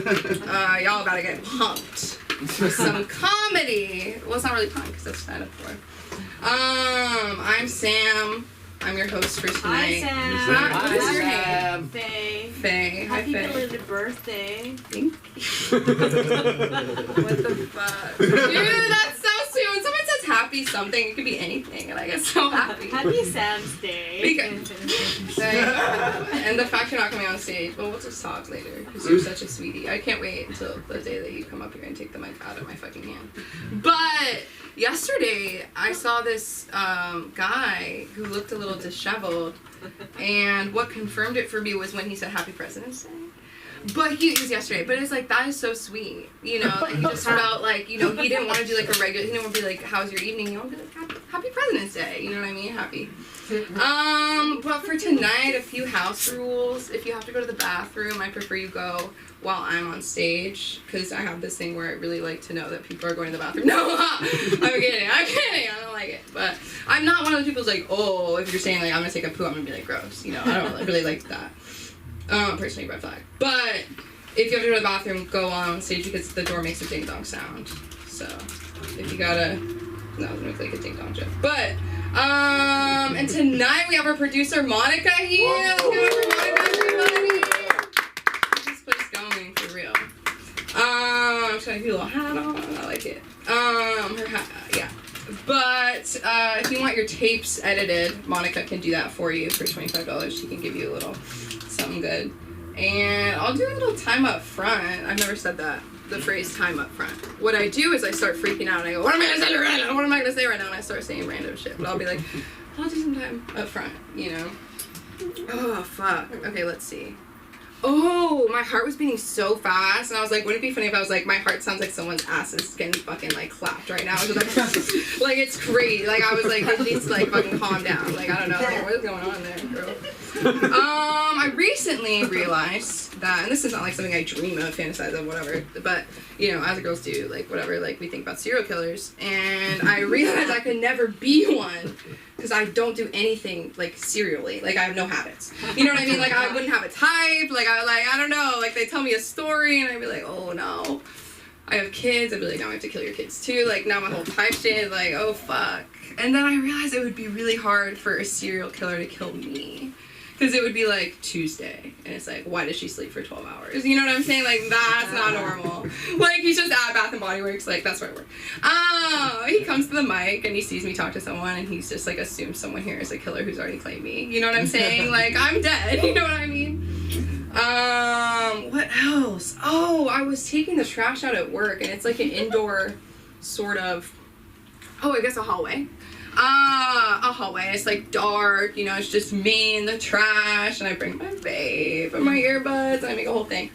Y'all about to get pumped with some comedy. Well, it's not really punk because that's stand-up for. I'm Sam. I'm your host for tonight. Hi, Sam. What is your name? Faye. Faye. Hi, Happy Faye. belated birthday. Thank you. What the fuck? Dude, that's so sweet. When someone says happy something, it could be anything, and I get so happy. Happy Sam's Day. And the fact you're not coming on stage, well, we'll just talk later, because you're such a sweetie. I can't wait until the day that you come up here and take the mic out of my fucking hand. But yesterday, I saw this guy who looked a little disheveled, and what confirmed it for me was when he said Happy President's Day. But it was yesterday, but it's like, that is so sweet, you know, like, he just felt like, you know, he didn't want to do like a regular, he didn't want to be like, how's your evening, you want to be like, happy President's Day, you know what I mean, happy. But for tonight, a few house rules. If you have to go to the bathroom, I prefer you go while I'm on stage, because I have this thing where I really like to know that people are going to the bathroom. No, I'm kidding, I don't like it, but I'm not one of those people who's like, oh, if you're saying like, I'm going to take a poo, I'm going to be like, gross, you know, I don't really like that. Personally, red flag. But if you have to go to the bathroom, go on stage because the door makes a ding dong sound. So if you gotta, that was like a ding dong joke. But and tonight we have our producer Monica here. Let's give it up for Monica, everybody. Keep this place going for real. I'm just gonna do a little hat on. I like it. Her hat, yeah. But if you want your tapes edited, Monica can do that for you for $25. She can give you a little something good. And I'll do a little time up front. I've never said that, the phrase time up front. What I do is I start freaking out and I go, what am I gonna say right now? What am I gonna say right now? And I start saying random shit. But I'll be like, I'll do some time up front, you know? Oh, fuck. Okay, let's see. Oh, my heart was beating so fast, and I was like, wouldn't it be funny if I was like, my heart sounds like someone's ass is getting fucking, like, clapped right now. I was just like, like, it's crazy. Like, I was like, it needs to, like, fucking calm down. Like, I don't know. Like, what is going on there, girl? I recently realized that, and this is not, like, something I dream of, fantasize of, whatever, but, you know, as girls do, like, whatever, like, we think about serial killers, and I realized I could never be one. Because I don't do anything, like, serially. Like, I have no habits. You know what I mean? Like, I wouldn't have a type. Like, I don't know. Like, they tell me a story, and I'd be like, oh, no. I have kids. I'd be like, now I have to kill your kids, too. Like, now my whole type shit is like, oh, fuck. And then I realized it would be really hard for a serial killer to kill me. Because it would be, like, Tuesday. And it's like, why does she sleep for 12 hours? You know what I'm saying? Like, that's not normal. Like, he's just at Bath & Body Works. Like, that's where I work. He comes to the mic, and he sees me talk to someone, and he's just, like, assumes someone here is a killer who's already claimed me. You know what I'm saying? Like, I'm dead. You know what I mean? What else? Oh, I was taking the trash out at work, and it's, like, an indoor sort of, I guess a hallway. A hallway. It's like dark, you know, it's just me and the trash, and I bring my vape and my earbuds, and I make a whole thing.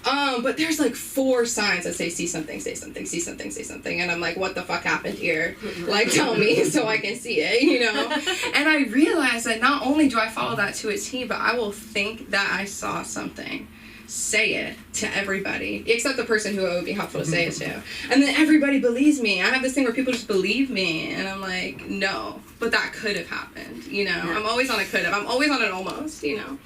But there's like 4 signs that say, see something, say something, see something, say something, and I'm like, what the fuck happened here? Like, tell me so I can see it, you know? And I realized that not only do I follow that to a T, but I will think that I saw something. Say it to everybody, except the person who it would be helpful to say it to. And then everybody believes me. I have this thing where people just believe me, and I'm like, no, but that could have happened, you know? Yeah. I'm always on a could have. I'm always on an almost, you know?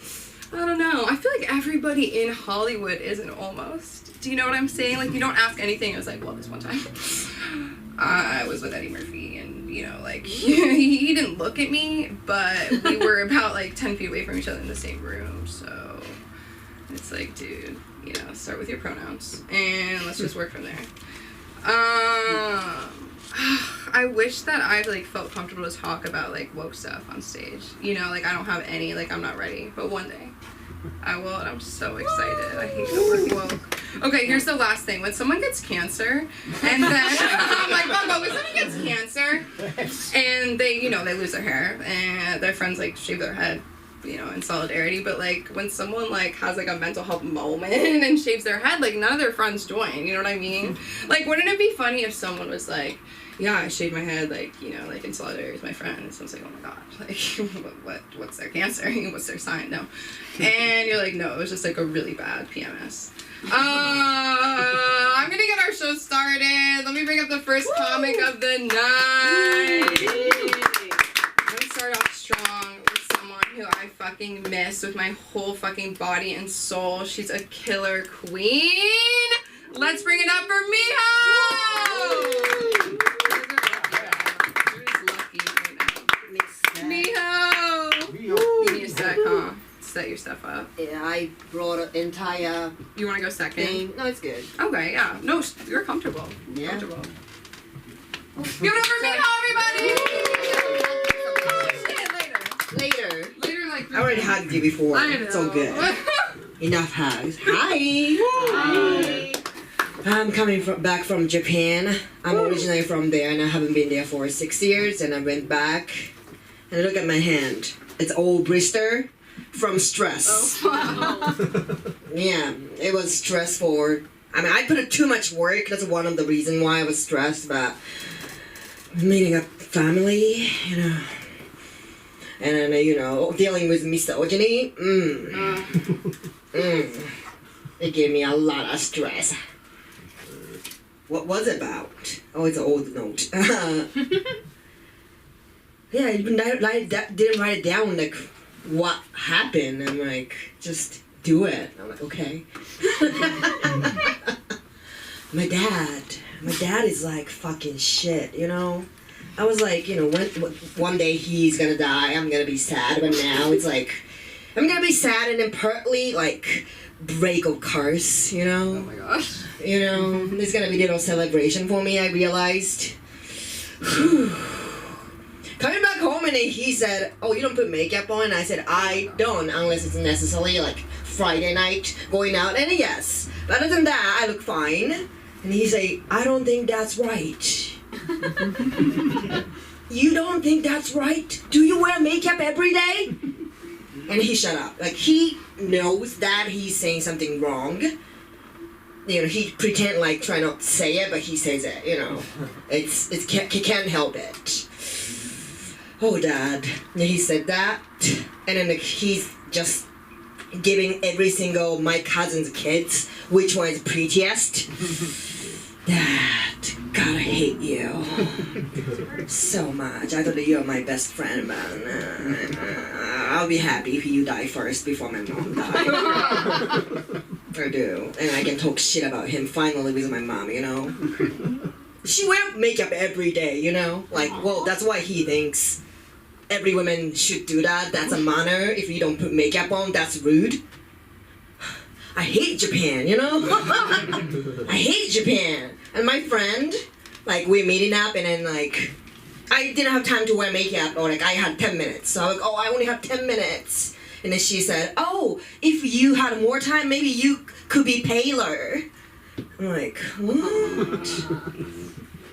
I don't know. I feel like everybody in Hollywood is an almost. Do you know what I'm saying? Like, you don't ask anything. It was like, well, this one time, I was with Eddie Murphy, and, you know, like, he didn't look at me, but we were about, like, 10 feet away from each other in the same room, so... It's like, dude, you know, start with your pronouns, and let's just work from there. I wish that I, like, felt comfortable to talk about, like, woke stuff on stage. You know, like, I don't have any, like, I'm not ready. But one day, I will, and I'm so excited. I hate the word woke. Okay, here's the last thing. When someone gets cancer, and then, I'm like, when someone gets cancer, and they, you know, they lose their hair, and their friends, like, shave their head, you know, in solidarity, but, like, when someone, like, has, like, a mental health moment and shaves their head, like, none of their friends join, you know what I mean? Like, wouldn't it be funny if someone was like, yeah, I shaved my head, like, you know, like, in solidarity with my friend, and someone's like, oh my god, like, what's their cancer? What's their sign? No. And you're like, no, it was just, like, a really bad PMS. I'm gonna get our show started. Let me bring up the first comic of the night. I'm gonna start off strong with someone who I fucking fucking miss with my whole fucking body and soul. She's a killer queen. Let's bring it up for Miho! Miho! You need to set, huh? Set your stuff up. Yeah, I brought an entire You want to go second? thing. No, it's good. Okay, yeah. No, you're comfortable. Yeah. Comfortable. Give it up for Miho, everybody! Later. Later, like... I already hugged you before. I know. It's all good. Enough hugs. Hi. Hi. I'm coming back from Japan. I'm originally from there and I haven't been there for 6 years and I went back and look at my hand. It's all blister from stress. Oh, wow. Yeah, it was stressful. I mean, I put in too much work. That's one of the reasons why I was stressed, but meeting a family, you know, and then, you know, dealing with misogyny, it gave me a lot of stress. What was it about? Oh, it's an old note. Yeah, I didn't write it down, like, what happened. I'm like, just do it. I'm like, okay. My dad is like fucking shit, you know? I was like, you know, one day he's gonna die, I'm gonna be sad, but now it's like, I'm gonna be sad and then partly, like, break or curse, you know? Oh my gosh. You know, there's gonna be a little celebration for me, I realized. Coming back home and then he said, oh, you don't put makeup on? And I said, I don't, unless it's necessarily like Friday night going out. And yes, but other than that, I look fine. And he said, I don't think that's right. You don't think that's right? Do you wear makeup every day? And he shut up. Like, he knows that he's saying something wrong. You know, he pretend like try not to say it, but he says it, you know. He can't help it. Oh, Dad. And he said that. And then like, he's just giving every single my cousin's kids which one is prettiest. Dad, God, I hate you so much. I thought that you're my best friend, man. I'll be happy if you die first before my mom dies. I do. And I can talk shit about him finally with my mom, you know? She wears makeup every day, you know? Like, well, that's why he thinks every woman should do that. That's a manner. If you don't put makeup on, that's rude. I hate Japan, you know? I hate Japan. And my friend, like, we're meeting up and then, like, I didn't have time to wear makeup, or, like, I had 10 minutes. So I was like, oh, I only have 10 minutes. And then she said, oh, if you had more time, maybe you could be paler. I'm like, what?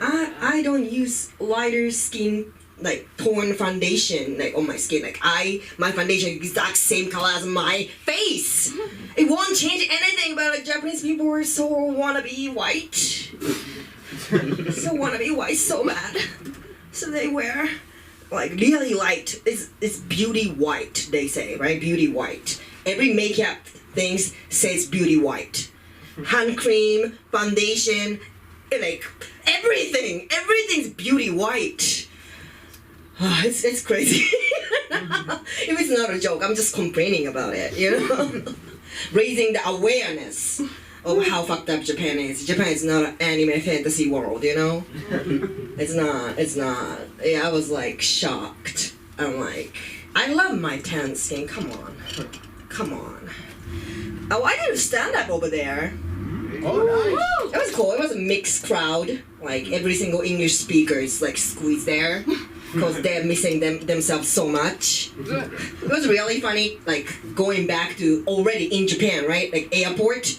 I don't use lighter skin, like, tone foundation, like, on my skin. Like, my foundation is exact same color as my face. It won't change anything, but, like, Japanese people are so wanna be white. So wanna be white so bad. So they wear, like, really light. It's beauty white, they say, right? Beauty white. Every makeup thing says beauty white. Hand cream, foundation, like, everything's beauty white. Oh, it's crazy. If it's not a joke, I'm just complaining about it, you know? Raising the awareness of how fucked up Japan is. Japan is not an anime fantasy world, you know? It's not. Yeah, I was like shocked. I'm like, I love my tan skin, come on. Oh, I did stand up over there. Oh, nice. It was cool. It was a mixed crowd. Like, every single English speaker is like squeezed there. Because they're missing themselves so much. It was really funny, like, going back to, already in Japan, right? Like, airport,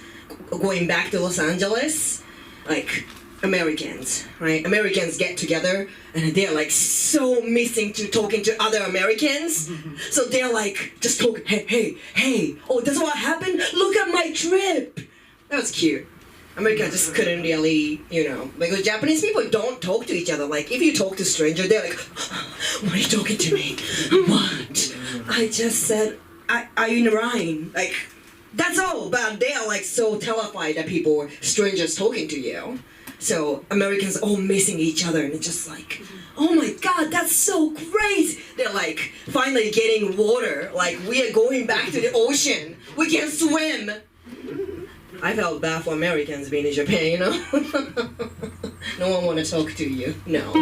going back to Los Angeles. Like, Americans, right? Americans get together, and they're, like, so missing to talking to other Americans. So they're, like, just talking, hey, oh, that's what happened? Look at my trip! That was cute. America just couldn't really, you know, because Japanese people don't talk to each other. Like, if you talk to strangers, they're like, what are you talking to me? What? I just said, are you in the Rhine? Like, that's all. But they're like so terrified that strangers talking to you. So Americans all missing each other, and it's just like, oh my God, that's so great. They're like finally getting water. Like we are going back to the ocean. We can swim. I felt bad for Americans being in Japan, you know. No one want to talk to you. No.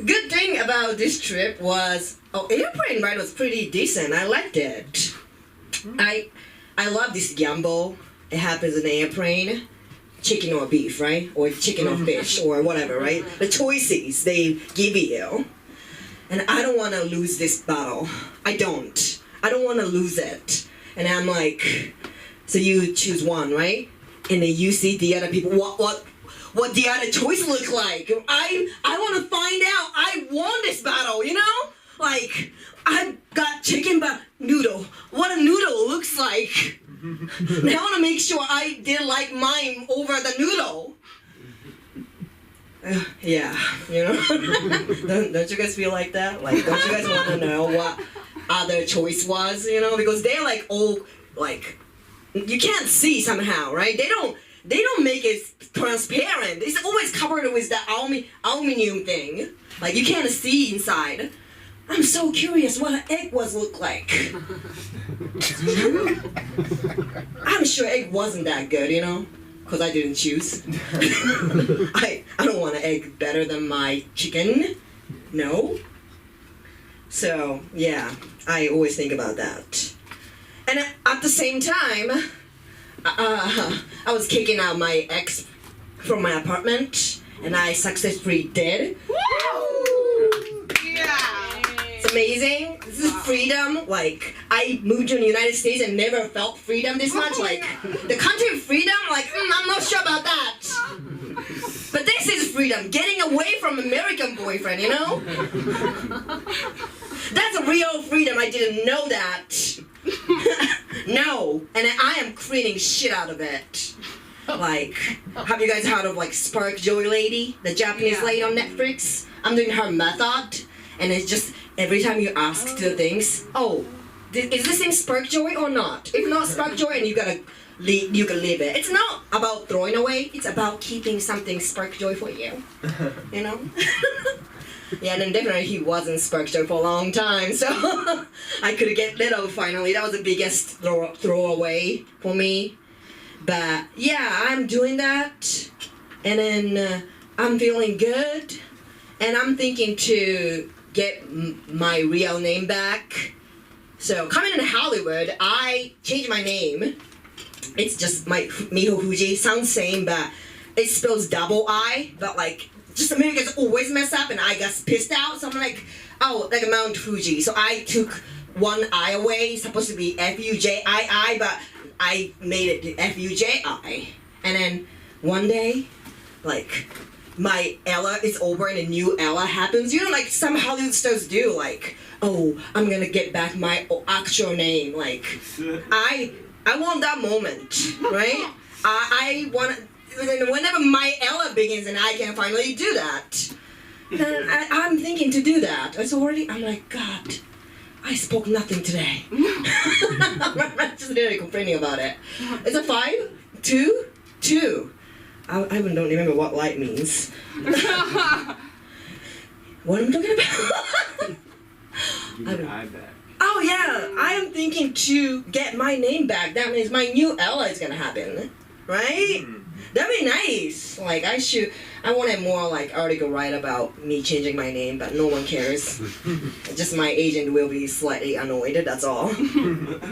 Good thing about this trip was, airplane ride was pretty decent. I liked it. I love this gamble. It happens in the airplane. Chicken or beef, right? Or chicken or fish or whatever, right? The choices they give you. And I don't want to lose this battle. I don't want to lose it. And I'm like, so you choose one, right? And then you see the other people, what the other choice look like. I want to find out. I won this battle, you know? Like, I got chicken but noodle. What a noodle looks like. And I want to make sure I did like mine over the noodle. Yeah, you know? don't you guys feel like that? Like, don't you guys want to know what other choice was, you know? Because they're like all, like, you can't see somehow, right? They don't make it transparent. It's always covered with the aluminum thing. Like, you can't see inside. I'm so curious what an egg look like. I'm sure egg wasn't that good, you know? Because I didn't choose. I don't want an egg better than my chicken. No. So, yeah, I always think about that. And at the same time, I was kicking out my ex from my apartment, and I successfully did. Woo! Yeah. It's amazing. This is freedom. Like, I moved to the United States and never felt freedom this much. Like, the country of freedom, like, I'm not sure about that. But this is freedom. Getting away from American boyfriend, you know? That's a real freedom. I didn't know that. No. And I am cleaning shit out of it. Like, have you guys heard of, like, Spark Joy Lady? The Japanese lady on Netflix? I'm doing her method. And it's just, every time you ask the things, is this thing Spark Joy or not? If not Spark Joy, and you can leave it. It's not about throwing away. It's about keeping something Spark Joy for you. You know? Yeah, and then definitely he wasn't Spark Joy for a long time, so I could get rid of finally. That was the biggest throwaway for me. But yeah, I'm doing that, and then I'm feeling good, and I'm thinking to get my real name back. So coming in Hollywood, I changed my name. It's just my Miho Fuji. Sounds same, but it spells double I, but like just Americans always mess up, and I got pissed out. So I'm like, like Mount Fuji. So I took one I away. It's supposed to be F-U-J-I-I, but I made it F-U-J-I. And then one day, like, my Ella is over and a new Ella happens. You know, like some Hollywood stars do. Like, I'm gonna get back my actual name. Like, I want that moment, right? I want. Whenever my Ella begins, and I can finally do that, then I'm thinking to do that. It's already. I'm like, God, I spoke nothing today. I'm just really complaining about it. It's a 5, 2, 2. I even don't remember what light means. What am I talking about? Give your eye back. Oh yeah, I am thinking to get my name back. That means my new Ella is gonna happen, right? That'd be nice. Like I wanted more like article write about me changing my name, but no one cares. Just my agent will be slightly annoyed. That's all. Ha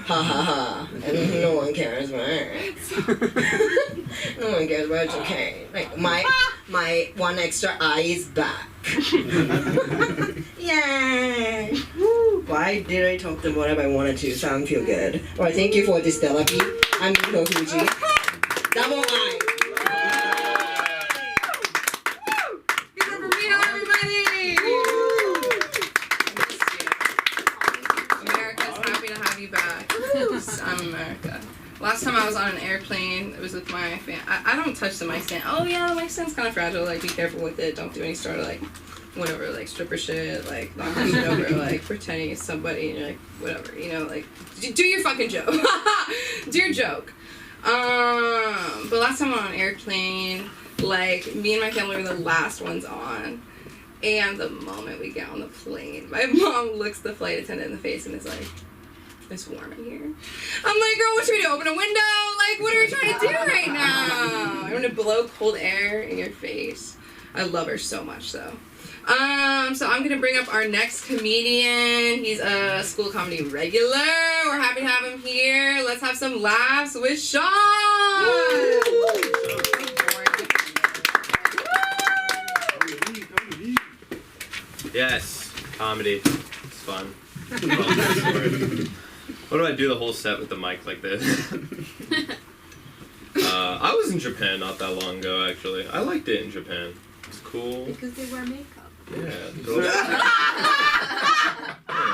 ha ha. And no one cares, right? No one cares, but it's okay. Like my one extra eye is back. Yay! Why did I talk to whatever I wanted to? So I feel good. Alright, thank you for this therapy. I'm Miko Fuji. Double I. I'm America. Last time I was on an airplane, it was with my I don't touch the mic stand. Oh yeah, the mic stand's kind of fragile. Like, be careful with it. Don't do any sort of like, whatever, like stripper shit. Like, knock your shit over. Like, pretending it's somebody and you're like, whatever. You know, like, do your fucking joke. Do your joke. But last time on an airplane, like, me and my family were the last ones on. And the moment we get on the plane, my mom looks the flight attendant in the face and is like, it's warm in here. I'm like, girl, what should we do? Open a window? Like, what are we trying to do right now? I'm gonna blow cold air in your face. I love her so much, though. So I'm gonna bring up our next comedian. He's a school comedy regular. We're happy to have him here. Let's have some laughs with Sean. Yes, comedy. It's fun. What do I do the whole set with the mic like this? I was in Japan not that long ago, actually. I liked it in Japan. It's cool. Because they wear makeup. Yeah. You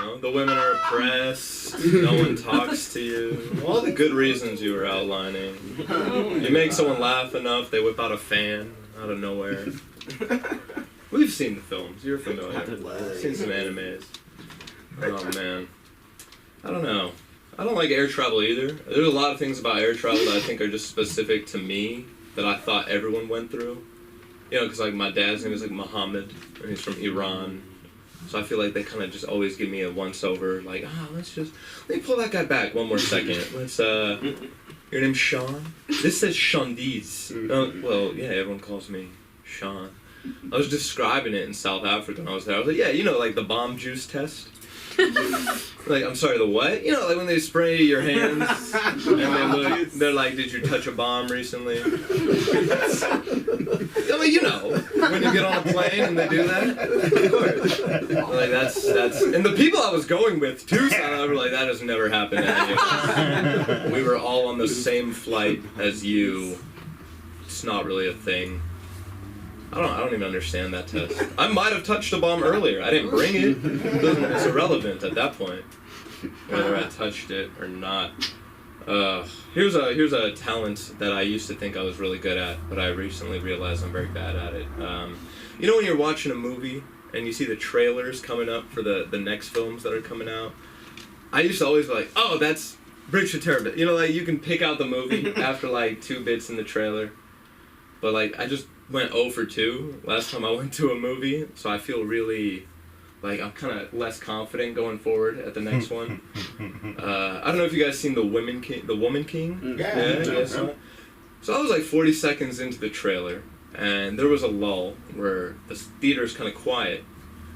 know, the women are oppressed. No one talks to you. All the good reasons you were outlining. You make someone laugh enough, they whip out a fan out of nowhere. We've seen the films. You're familiar. Seen some animes. Oh, man. I don't know. I don't like air travel either. There's a lot of things about air travel that I think are just specific to me that I thought everyone went through. You know, because like my dad's name is like Muhammad, and he's from Iran. So I feel like they kind of just always give me a once-over, like, let me pull that guy back one more second. Your name's Sean? This says Shondiz. Well, yeah, everyone calls me Sean. I was describing it in South Africa when I was there. I was like, yeah, you know, like the bomb juice test? Like, I'm sorry, the what? You know, like when they spray your hands and they're like, did you touch a bomb recently? I mean, you know, when you get on a plane and they do that. Of course. Like, that's, and the people I was going with, too, so were like, that has never happened to any of us. We were all on the same flight as you. It's not really a thing. I don't even understand that test. I might have touched a bomb earlier. I didn't bring it. It's irrelevant at that point, whether I touched it or not. Here's a talent that I used to think I was really good at, but I recently realized I'm very bad at it. You know when you're watching a movie and you see the trailers coming up for the next films that are coming out? I used to always be like, oh, that's Bridge to Terabit. You know, like you can pick out the movie after like 2 bits in the trailer. But like I just went 0 for 2 last time I went to a movie, so I feel really like I'm kind of less confident going forward at the next one. I don't know if you guys seen The Woman King. Yeah. So I was like 40 seconds into the trailer, and there was a lull where the theater's kind of quiet.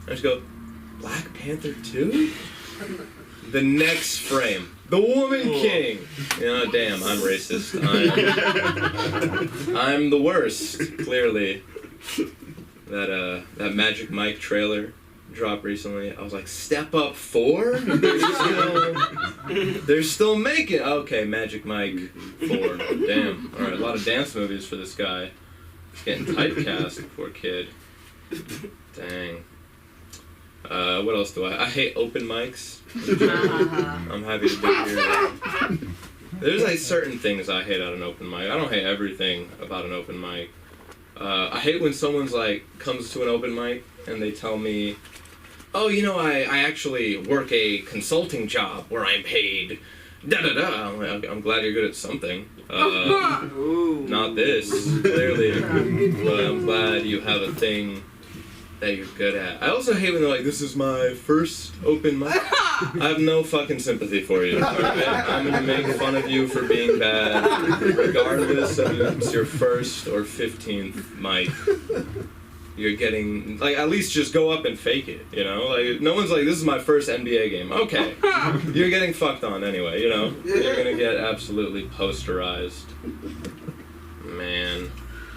I just go, Black Panther 2? The next frame. The Woman King! You know, damn, I'm racist. I'm the worst, clearly. That Magic Mike trailer dropped recently. I was like, Step Up 4? They're still making... Okay, Magic Mike 4. Damn. Alright, a lot of dance movies for this guy. He's getting typecast, poor kid. Dang. What else do I hate open mics. I'm happy to be here. There's like certain things I hate at an open mic. I don't hate everything about an open mic. I hate when someone's like comes to an open mic and they tell me, oh, you know, I actually work a consulting job where I'm paid da-da-da. I'm glad you're good at something. Not this, clearly. But I'm glad you have a thing that you're good at. I also hate when they're like, this is my first open mic. I have no fucking sympathy for you. Right? I'm gonna make fun of you for being bad, regardless of if it's your first or 15th mic. You're getting, like, at least just go up and fake it, you know? Like, no one's like, this is my first NBA game. Okay. You're getting fucked on anyway, you know? You're gonna get absolutely posterized. Man.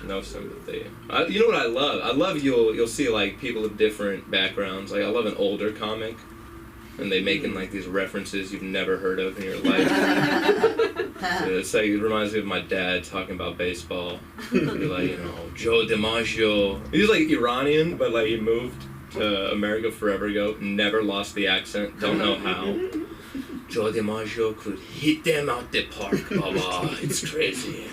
No sympathy. You know what I love? I love you'll see like people of different backgrounds. Like I love an older comic, and they making like these references you've never heard of in your life. So it's like it reminds me of my dad talking about baseball. He'd be like, you know, Joe DiMaggio. He's like Iranian, but like he moved to America forever ago. Never lost the accent. Don't know how. Joe DiMaggio could hit them out the park. Baba, it's crazy.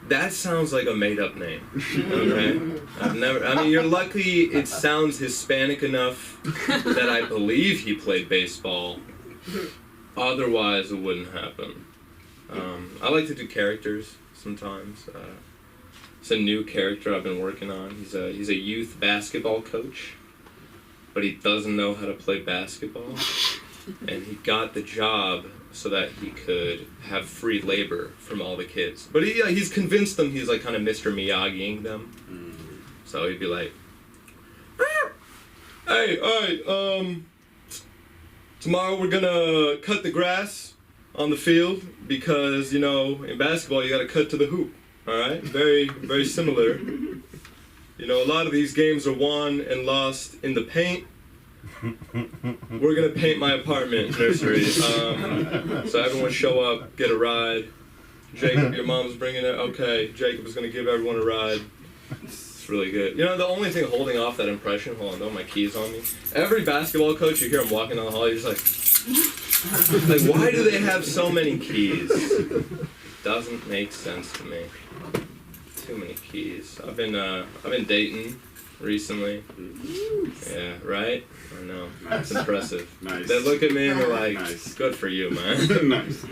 That sounds like a made-up name, okay? I mean, you're lucky it sounds Hispanic enough that I believe he played baseball. Otherwise, it wouldn't happen. I like to do characters sometimes. It's a new character I've been working on. He's a youth basketball coach, but he doesn't know how to play basketball. And he got the job so that he could have free labor from all the kids. But he's convinced them he's like kind of Mr. Miyagiing them. So he'd be like, hey, alright, tomorrow we're gonna cut the grass on the field because, you know, in basketball you gotta cut to the hoop. Alright? Very, very similar. You know, a lot of these games are won and lost in the paint. We're gonna paint my apartment nursery. So everyone show up, get a ride. Jacob, your mom's bringing it. Okay, Jacob is gonna give everyone a ride. It's really good. You know, the only thing holding off that impression, hold on, don't have my keys on me. Every basketball coach, you hear him walking down the hall, you're just like, why do they have so many keys? Doesn't make sense to me. Too many keys. I've been dating recently. Yeah, right? I know. It's impressive. Nice. They look at me and they're like, Nice. good for you, man. Nice.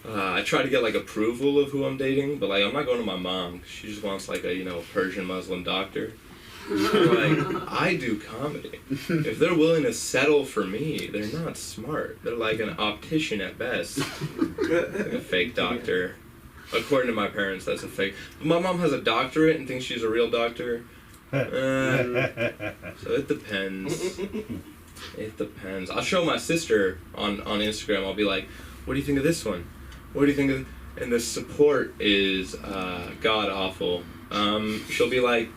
I try to get like approval of who I'm dating, but like I'm not going to my mom. She just wants like a, you know, Persian Muslim doctor. Like, I do comedy. If they're willing to settle for me, they're not smart. They're like an optician at best. Like a fake doctor. According to my parents, that's a fake. But my mom has a doctorate and thinks she's a real doctor. So it depends. It depends. I'll show my sister on Instagram. I'll be like, what do you think of this one? What do you think of... And the support is god awful. She'll be like,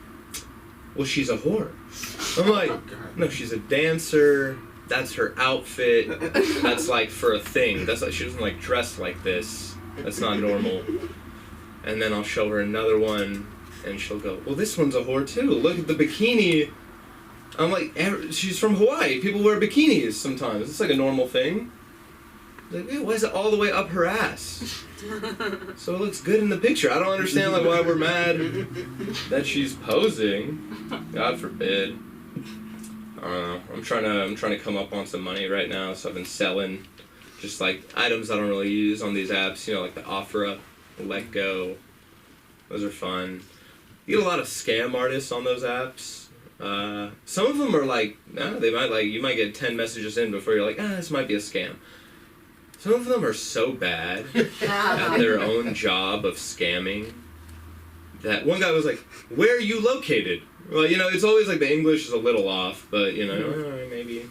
well, she's a whore. I'm like, no, she's a dancer. That's her outfit. That's like for a thing. That's like, she doesn't like dress like this. That's not normal. And then I'll show her another one, and she'll go, well, this one's a whore too. Look at the bikini. I'm like, she's from Hawaii. People wear bikinis sometimes. It's like a normal thing. Like, why is it all the way up her ass? So it looks good in the picture. I don't understand like why we're mad that she's posing. God forbid. I don't know. I'm trying to come up on some money right now, so I've been selling just like items I don't really use on these apps, you know, like the OfferUp, the Let Go. Those are fun. You get a lot of scam artists on those apps. Some of them are like, they might like, you might get 10 messages in before you're like, this might be a scam. Some of them are so bad at their own job of scamming that one guy was like, where are you located? Well, you know, it's always like the English is a little off, but, you know, maybe.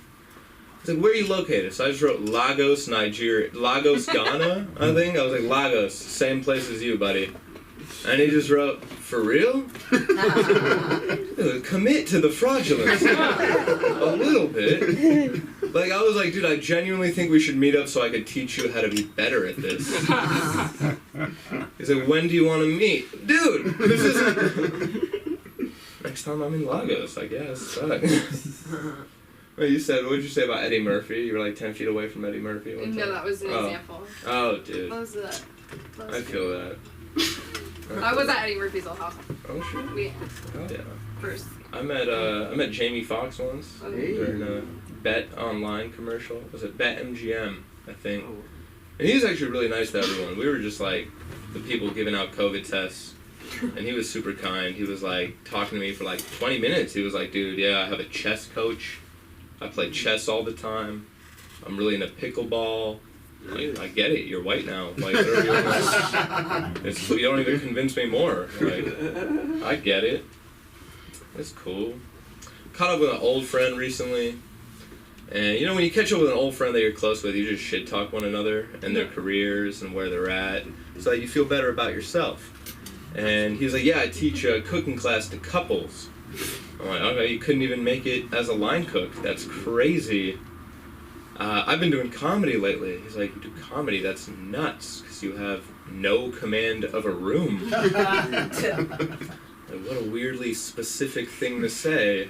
It's like, where are you located? So I just wrote Lagos, Nigeria. Lagos, Ghana, I think. I was like, Lagos, same place as you, buddy. And he just wrote, for real? Commit to the fraudulence. A little bit. Like, I was like, dude, I genuinely think we should meet up so I could teach you how to be better at this. He's like, when do you want to meet? Dude, this isn't... Next time I'm in Lagos, I guess. Wait, you said, what did you say about Eddie Murphy? You were like 10 feet away from Eddie Murphy one time? No, that was an example. Oh, dude. What was that? I feel that. I was at Eddie Murphy's old house. Oh, sure. Oh, yeah. First. I met Jamie Foxx once during a Bet Online commercial. Was it Bet MGM, I think? And he was actually really nice to everyone. We were just like the people giving out COVID tests. And he was super kind. He was like talking to me for like 20 minutes. He was like, dude, yeah, I have a chess coach. I play chess all the time. I'm really into pickleball. Like, I get it. You're white now. Like, you don't even convince me more. Like, I get it. It's cool. Caught up with an old friend recently. And, you know, when you catch up with an old friend that you're close with, you just shit talk one another and their careers and where they're at. So you feel better about yourself. And he was like, yeah, I teach a cooking class to couples. I'm like, okay, you couldn't even make it as a line cook. That's crazy. I've been doing comedy lately. He's like, you do comedy? That's nuts, because you have no command of a room. Like, what a weirdly specific thing to say.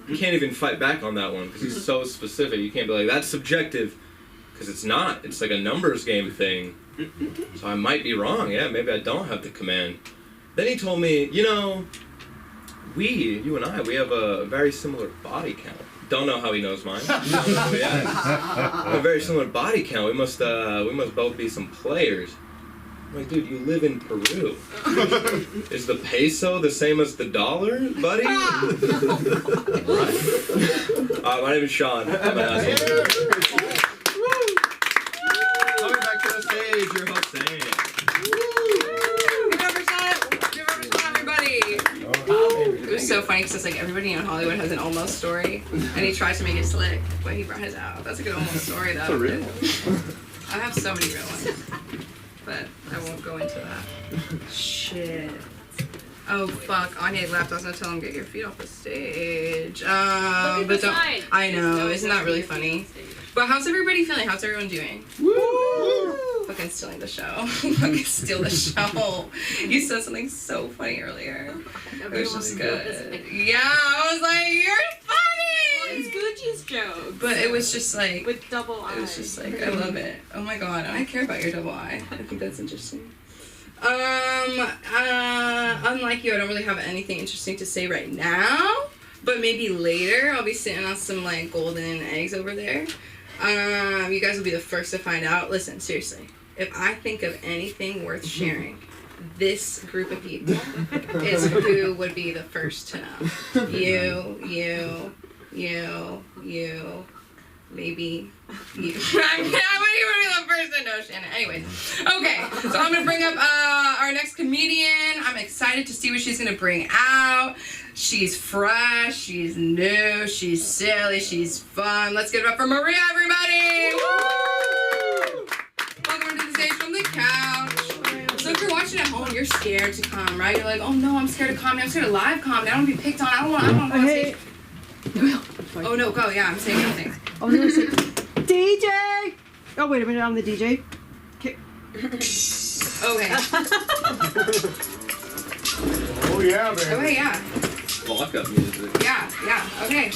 You can't even fight back on that one, because he's so specific. You can't be like, that's subjective, because it's not. It's like a numbers game thing. So I might be wrong. Yeah, maybe I don't have the command. Then he told me, you know, you and I, we have a very similar body count. Don't know how he knows mine. Don't know who he is. A very similar body count. We must both be some players. I'm like, dude, you live in Peru. Is the peso the same as the dollar, buddy? Right? My name is Sean. I'm an asshole. Coming back to the stage, your host, Sam. Give up a shot, everybody. It was so funny because it's like everybody in Hollywood has an almost story, and he tried to make it slick, but he brought his out. That's a good almost story, though. Real. I have so many real ones, but I won't go into that. Shit. Oh fuck! Anya left. I was gonna tell him get your feet off the stage. But don't. side. I know. Isn't that really funny? But how's everybody feeling? How's everyone doing? Woo! Fucking stealing the show. Fucking steal the show. You said something so funny earlier. It was just good. Yeah, I was like, you're funny. It's Gucci's joke. But it was just like. With double eyes. It was just like, I love it. Oh my god, I care about your double eye. I think that's interesting. Unlike you, I don't really have anything interesting to say right now. But maybe later, I'll be sitting on some like golden eggs over there. You guys will be the first to find out. Listen, seriously, if I think of anything worth sharing, this group of people is who would be the first to know. You, maybe you. I wouldn't even be the first to know, Shannon. Anyways, okay, so I'm gonna bring up our next comedian. I'm excited to see what she's gonna bring out. She's fresh, she's new, she's silly, she's fun. Let's get it up for Maria, everybody! Woo! Welcome to the stage from the couch. So if you're watching at home, you're scared to come, right? You're like, oh no, I'm scared of comedy. I'm scared of live comedy. I don't want to be picked on. I don't want to go on stage. Oh no, go. Yeah, I'm saying anything. I was gonna say, DJ! Oh, wait a minute, I'm the DJ. Okay. Okay. Oh yeah, man. Okay, yeah. Lock-up music. Yeah, okay.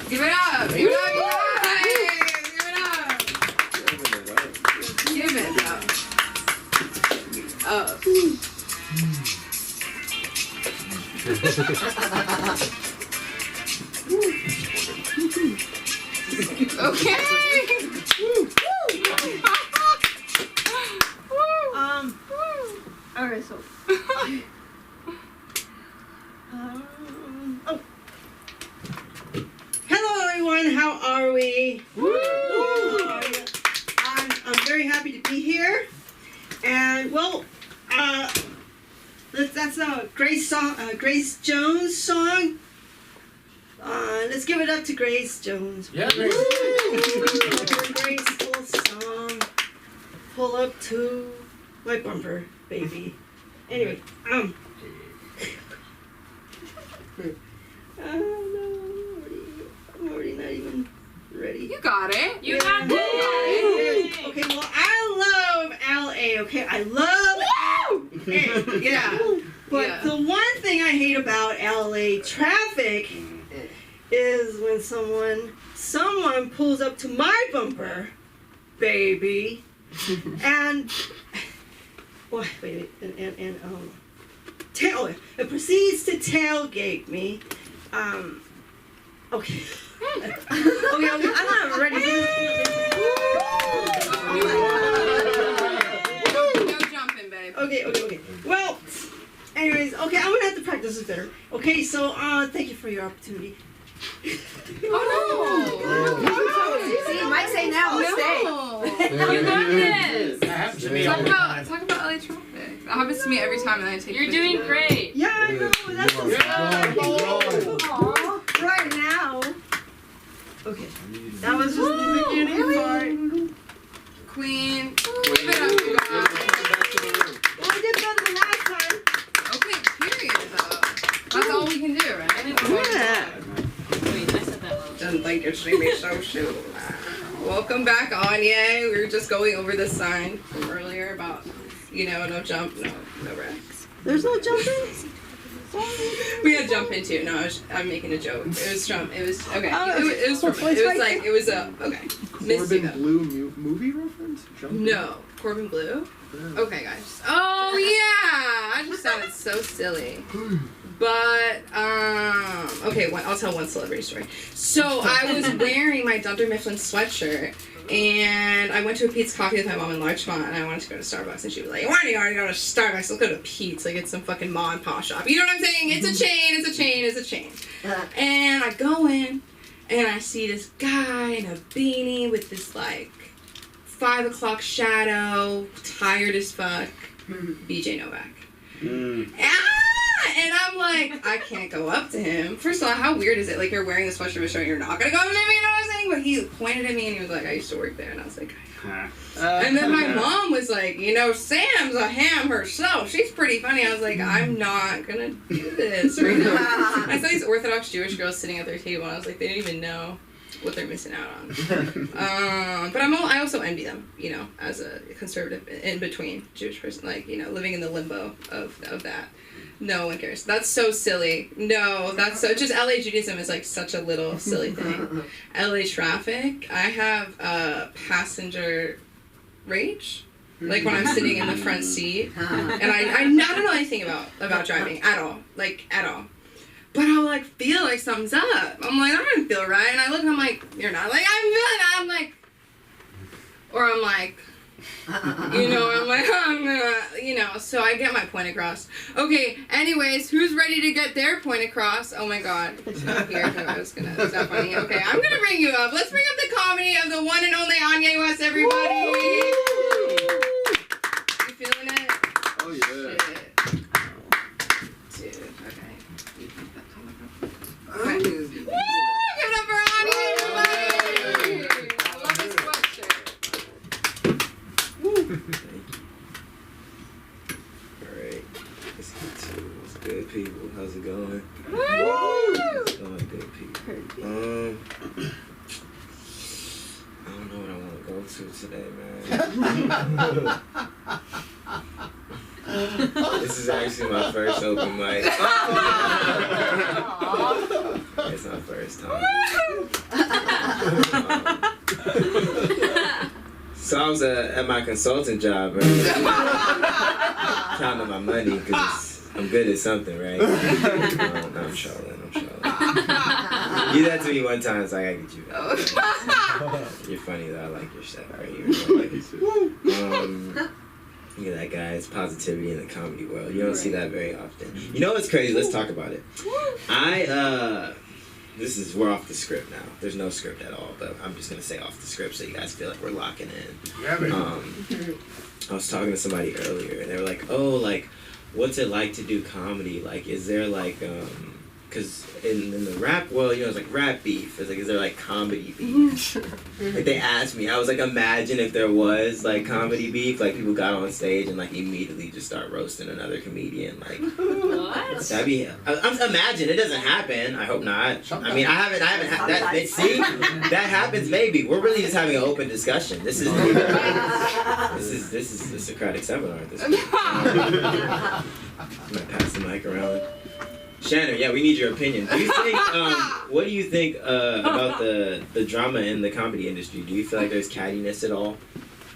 Give it up! Give it up, guys! Give it up! Okay! Alright, so. Oh. Hello, everyone. How are we? Woo! I'm very happy to be here. And well, that's a Grace song, Grace Jones song. Let's give it up to Grace Jones. Yeah, Grace. Graceful song. Pull up to my bumper, baby. Anyway, no, I'm already not even ready. You got it. You got it. Okay, well, I love LA, okay? I love LA. Yeah. But Yeah. the one thing I hate about LA traffic is when someone pulls up to my bumper, baby, and wait, and it proceeds to tailgate me. Okay. Okay, I'm not ready for this. No jumping, babe. Okay. Well, anyways, okay, I'm gonna have to practice this better. Okay, so thank you for your opportunity. Oh no! See, Mike say now, stay. You got this. That happens to me Talk all the time. about LA traffic. That happens to me every time that I take. You're pictures. doing great. Yeah, I know. That's so Aw. right now. Okay, that was just the beginning part. Queen. Give it up, you guys. Well, I did better than last time. Okay, period though. That's all we can do, right? Yeah. Wait, I said that wrong. Doesn't think you see me so soon. Welcome back, Anya. We were just going over the sign from earlier about, no jump, no rest. There's no jumping? We had jump into. No, I'm making a joke. It was okay. Oh, It was okay. Missed you Corbin though. Blue movie reference? Jumping? No, Corbin Blue. Okay, guys. Oh, Oh yeah, I just sounded so silly. But okay, I'll tell one celebrity story. So I was wearing my Dunder Mifflin sweatshirt, and I went to a Pete's Coffee with my mom in Larchmont, and I wanted to go to Starbucks, and she was like, "Why do you already go to Starbucks? Let's go to Pete's. Like it's some fucking ma and pa shop. You know what I'm saying? It's a chain. It's a chain. It's a chain." And I go in, and I see this guy in a beanie with this like 5 o'clock shadow, tired as fuck, BJ Novak. And I'm like, I can't go up to him. First of all, how weird is it? Like, you're wearing the sweatshirt showing you're not gonna go up to him, you know what I'm saying? But he pointed at me and he was like, I used to work there. And I was like, and then my mom was like, you know, Sam's a ham herself. She's pretty funny. I was like, I'm not gonna do this right now. I saw these Orthodox Jewish girls sitting at their table, and I was like, they didn't even know what they're missing out on. But I also envy them, you know, as a conservative in between Jewish person, like, you know, living in the limbo of that. No one cares. That's so silly. No, that's so, just LA Judaism is like such a little silly thing. LA traffic, I have passenger rage. Like when I'm sitting in the front seat, and I don't know anything about driving at all, like at all. But I'll like feel like something's up. I'm like, I don't feel right, and I look, and I'm like, you're not. Like I'm feeling. I'm like, or I'm like, you know, I'm like, I'm gonna, you know. So I get my point across. Okay. Anyways, who's ready to get their point across? Oh my God. Here, I was gonna. Is that funny? Okay, I'm gonna bring you up. Let's bring up the comedy of the one and only Anya West, everybody. You feeling it? Oh yeah. Shit. Dude. Okay. Woo! Give it up for Anya, everybody! I love this sweatshirt. Alright, let's get to it. What's good, people? How's it going? Woo! It's going good, people. I don't know what I want to go to today, man. This is actually my first open mic. It's my first time. So I was at my consulting job, right? Counting my money because I'm good at something, right? No, I'm trolling. You did that to me one time, so I gotta get you back. You're funny though. I like your stuff. Alright, you're like it too. Look at that guy. It's positivity in the comedy world. You don't see that very often. You know what's crazy? Let's talk about it. We're off the script now. There's no script at all, but I'm just gonna say off the script so you guys feel like we're locking in. Yeah, man. I was talking to somebody earlier, and they were like, "Oh, like, what's it like to do comedy? Like, is there like, because in the rap world, you know, it's like rap beef. It's like, is there like comedy beef?" Like they asked me, I was like, imagine if there was like comedy beef, like people got on stage and like immediately just start roasting another comedian. Like, What? that'd be. Imagine it doesn't happen. I hope not. I mean, I haven't had that. See, that happens maybe. We're really just having an open discussion. This is a Socratic seminar at this point. I'm gonna pass the mic around. Shannon, yeah, we need your opinion. Do you think, what do you think about the drama in the comedy industry? Do you feel like there's cattiness at all?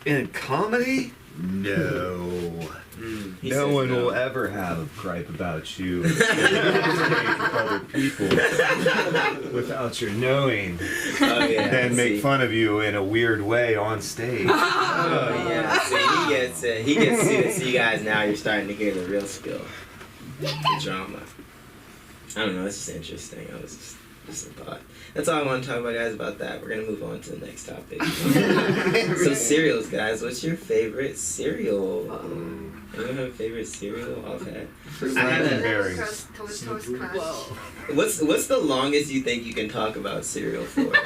In comedy? No. No one will ever have a gripe about you with other people without your knowing. Oh, yeah. Then make fun of you in a weird way on stage. Oh, yeah. See, he gets to see you guys now. You're starting to hear the real spill. The drama. I don't know, it's just interesting. I was just a thought. That's all I want to talk about, guys, about that. We're going to move on to the next topic. So cereals, guys. What's your favorite cereal? Anyone have a favorite cereal offhand? I had Toast Crunch. What's the longest you think you can talk about cereal for? I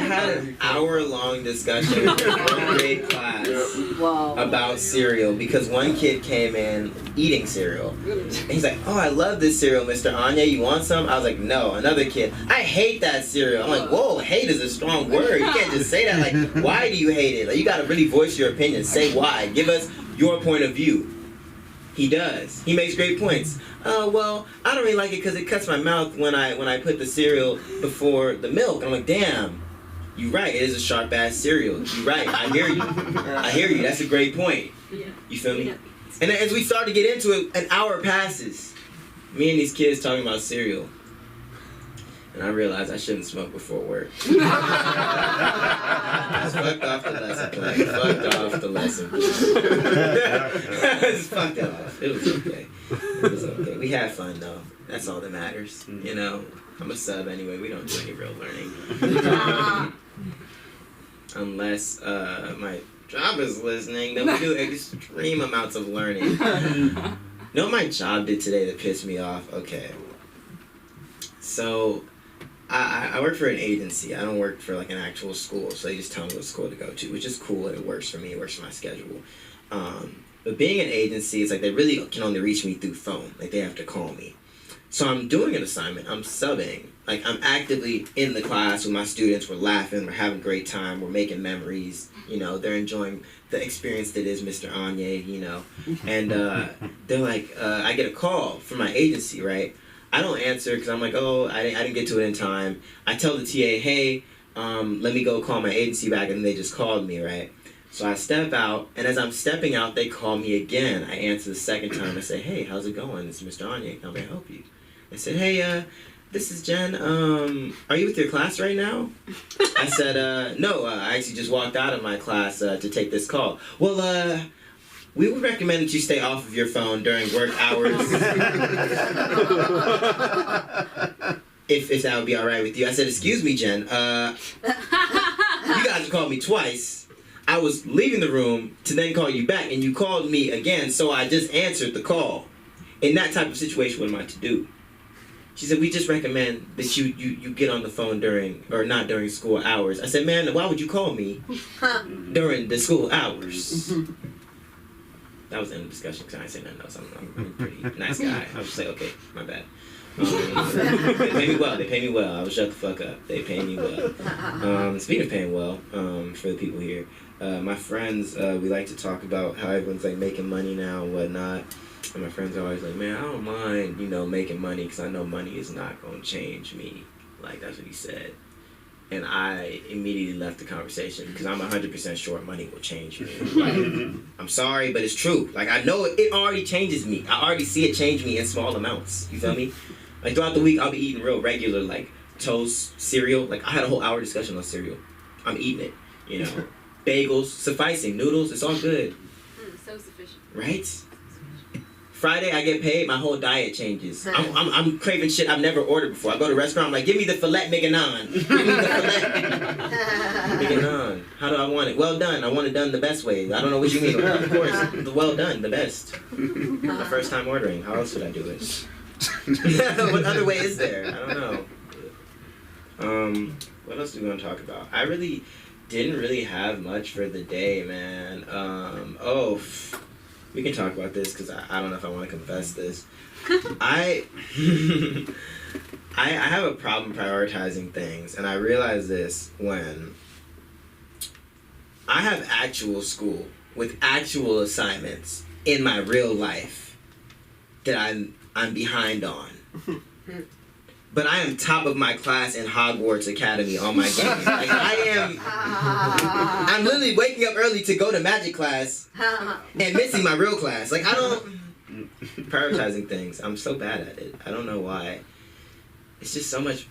had an hour-long discussion with one grade class about cereal because one kid came in eating cereal. And he's like, "Oh, I love this cereal, Mr. Anya. You want some?" I was like, "No." Another kid, "I hate that cereal." I'm like, "Whoa, hate is a strong word. You can't just say that. Like, why do you hate it? Like, you got to really voice your opinion. Say why. Give us your point of view." He does. He makes great points. "Oh, well, I don't really like it because it cuts my mouth when I put the cereal before the milk." I'm like, "Damn, you right. It is a sharp ass cereal. You right. I hear you. That's a great point. Yeah. You feel me? And as we start to get into it, an hour passes. Me and these kids talking about cereal. And I realized I shouldn't smoke before work. Just fucked off the lesson plan. Fucked off the lesson plan. Just fucked it off. It was okay. It was okay. We had fun though. That's all that matters. You know, I'm a sub anyway. We don't do any real learning. Unless my job is listening, then we do extreme amounts of learning. You know what my job did today that pissed me off? Okay. So, I work for an agency. I don't work for like an actual school, so they just tell me what school to go to, which is cool and it works for me. It works for my schedule. But being an agency, it's like they really can only reach me through phone. Like they have to call me. So I'm doing an assignment. I'm subbing. Like I'm actively in the class with my students. We're laughing. We're having a great time. We're making memories. You know, they're enjoying the experience that is Mr. Anye. You know, and they're like, I get a call from my agency, right? I don't answer because I'm like, oh, I didn't get to it in time. I tell the TA, hey, let me go call my agency back, and they just called me, right? So I step out, and as I'm stepping out, they call me again. I answer the second time. I say, hey, how's it going? It's Mr. Anye. How may I help you? I said, hey, this is Jen. Are you with your class right now? I said, no, I actually just walked out of my class to take this call. Well, we would recommend that you stay off of your phone during work hours. if that would be all right with you. I said, excuse me, Jen. You guys called me twice. I was leaving the room to then call you back, and you called me again, so I just answered the call. In that type of situation, what am I to do? She said, we just recommend that you get on the phone not during school hours. I said, man, why would you call me during the school hours? That was the end of the discussion because I didn't say nothing else. I'm a pretty nice guy. I was just like, okay, my bad. They pay me well. They pay me well. I will shut the fuck up. They pay me well. Speaking of paying well, for the people here, my friends, we like to talk about how everyone's like making money now and whatnot. And my friends are always like, man, I don't mind, making money because I know money is not going to change me. Like, that's what he said. And I immediately left the conversation because I'm 100% sure money will change me. Like, I'm sorry, but it's true. Like, I know it already changes me. I already see it change me in small amounts. You feel me? Like, throughout the week, I'll be eating real regular, like, toast, cereal. Like, I had a whole hour discussion on cereal. I'm eating it, Bagels, sufficing, noodles, it's all good. So sufficient. Right? Friday, I get paid, my whole diet changes. I'm craving shit I've never ordered before. I go to a restaurant, I'm like, give me the filet mignon. Give me the filet mignon. How do I want it? Well done. I want it done the best way. I don't know what you mean. Of course, the well done, the best. My first time ordering. How else would I do it? What other way is there? I don't know. What else do we want to talk about? I really didn't really have much for the day, man. We can talk about this because I don't know if I want to confess this. I have a problem prioritizing things, and I realize this when I have actual school with actual assignments in my real life that I'm behind on. But I am top of my class in Hogwarts Academy on my game. Like I'm literally waking up early to go to magic class and missing my real class. Like prioritizing things. I'm so bad at it. I don't know why. It's just so much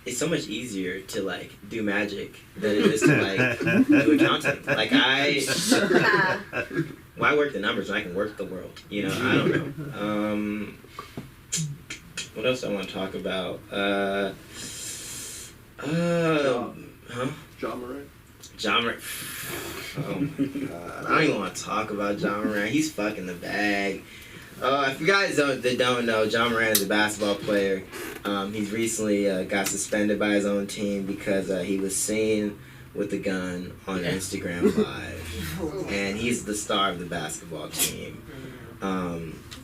easier to like do magic than it is to like do accounting. Like why work the numbers when I can work the world? I don't know. What else I want to talk about? John Moran. John Moran. Oh my god. I don't even want to talk about John Moran. He's fucking the bag. If you guys don't know, John Moran is a basketball player. He's recently got suspended by his own team because he was seen with a gun on Instagram Live. And he's the star of the basketball team.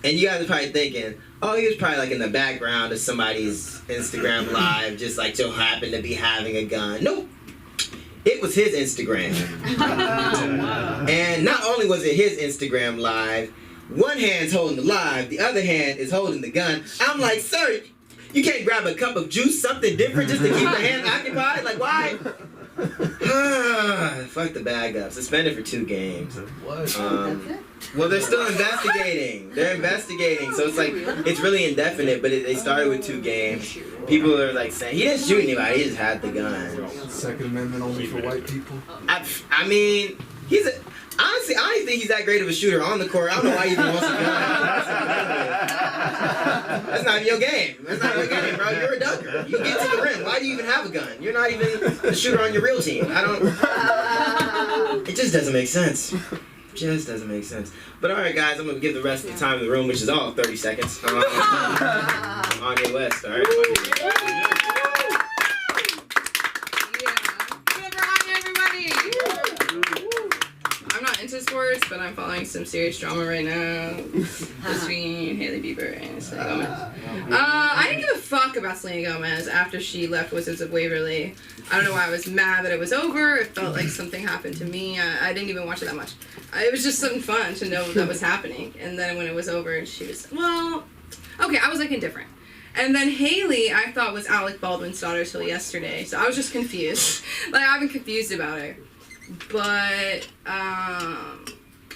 And you guys are probably thinking, oh, he was probably like in the background of somebody's Instagram Live, just like so happened to be having a gun. Nope. It was his Instagram. And not only was it his Instagram Live, one hand's holding the live, the other hand is holding the gun. I'm like, sir, you can't grab a cup of juice, something different, just to keep the hand occupied? Like, why? Fuck the bag up. Suspended for 2 games. What? Well, they're still investigating. They're investigating, so it's like it's really indefinite. But they started with 2 games. People are like saying he didn't shoot anybody; he just had the gun. Second Amendment only for white people. I mean, honestly, I don't even think he's that great of a shooter on the court. I don't know why he even wants a gun. That's not your game. That's not your game, bro. You're a dunker. You get to the rim. Why do you even have a gun? You're not even the shooter on your real team. It just doesn't make sense. Just doesn't make sense. But alright guys, I'm going to give the rest of the time in the room, which is all 30 seconds. Kanye West, alright? I'm not into sports, but I'm following some serious drama right now between Hailey Bieber and Selena Gomez. I didn't give a fuck about Selena Gomez after she left Wizards of Waverly. I don't know why I was mad that it was over. It felt like something happened to me. I didn't even watch it that much. It was just something fun to know that was happening. And then when it was over, she was, well, okay, I was like indifferent. And then Hailey, I thought was Alec Baldwin's daughter till yesterday. So I was just confused. Like, I've been confused about her. But, I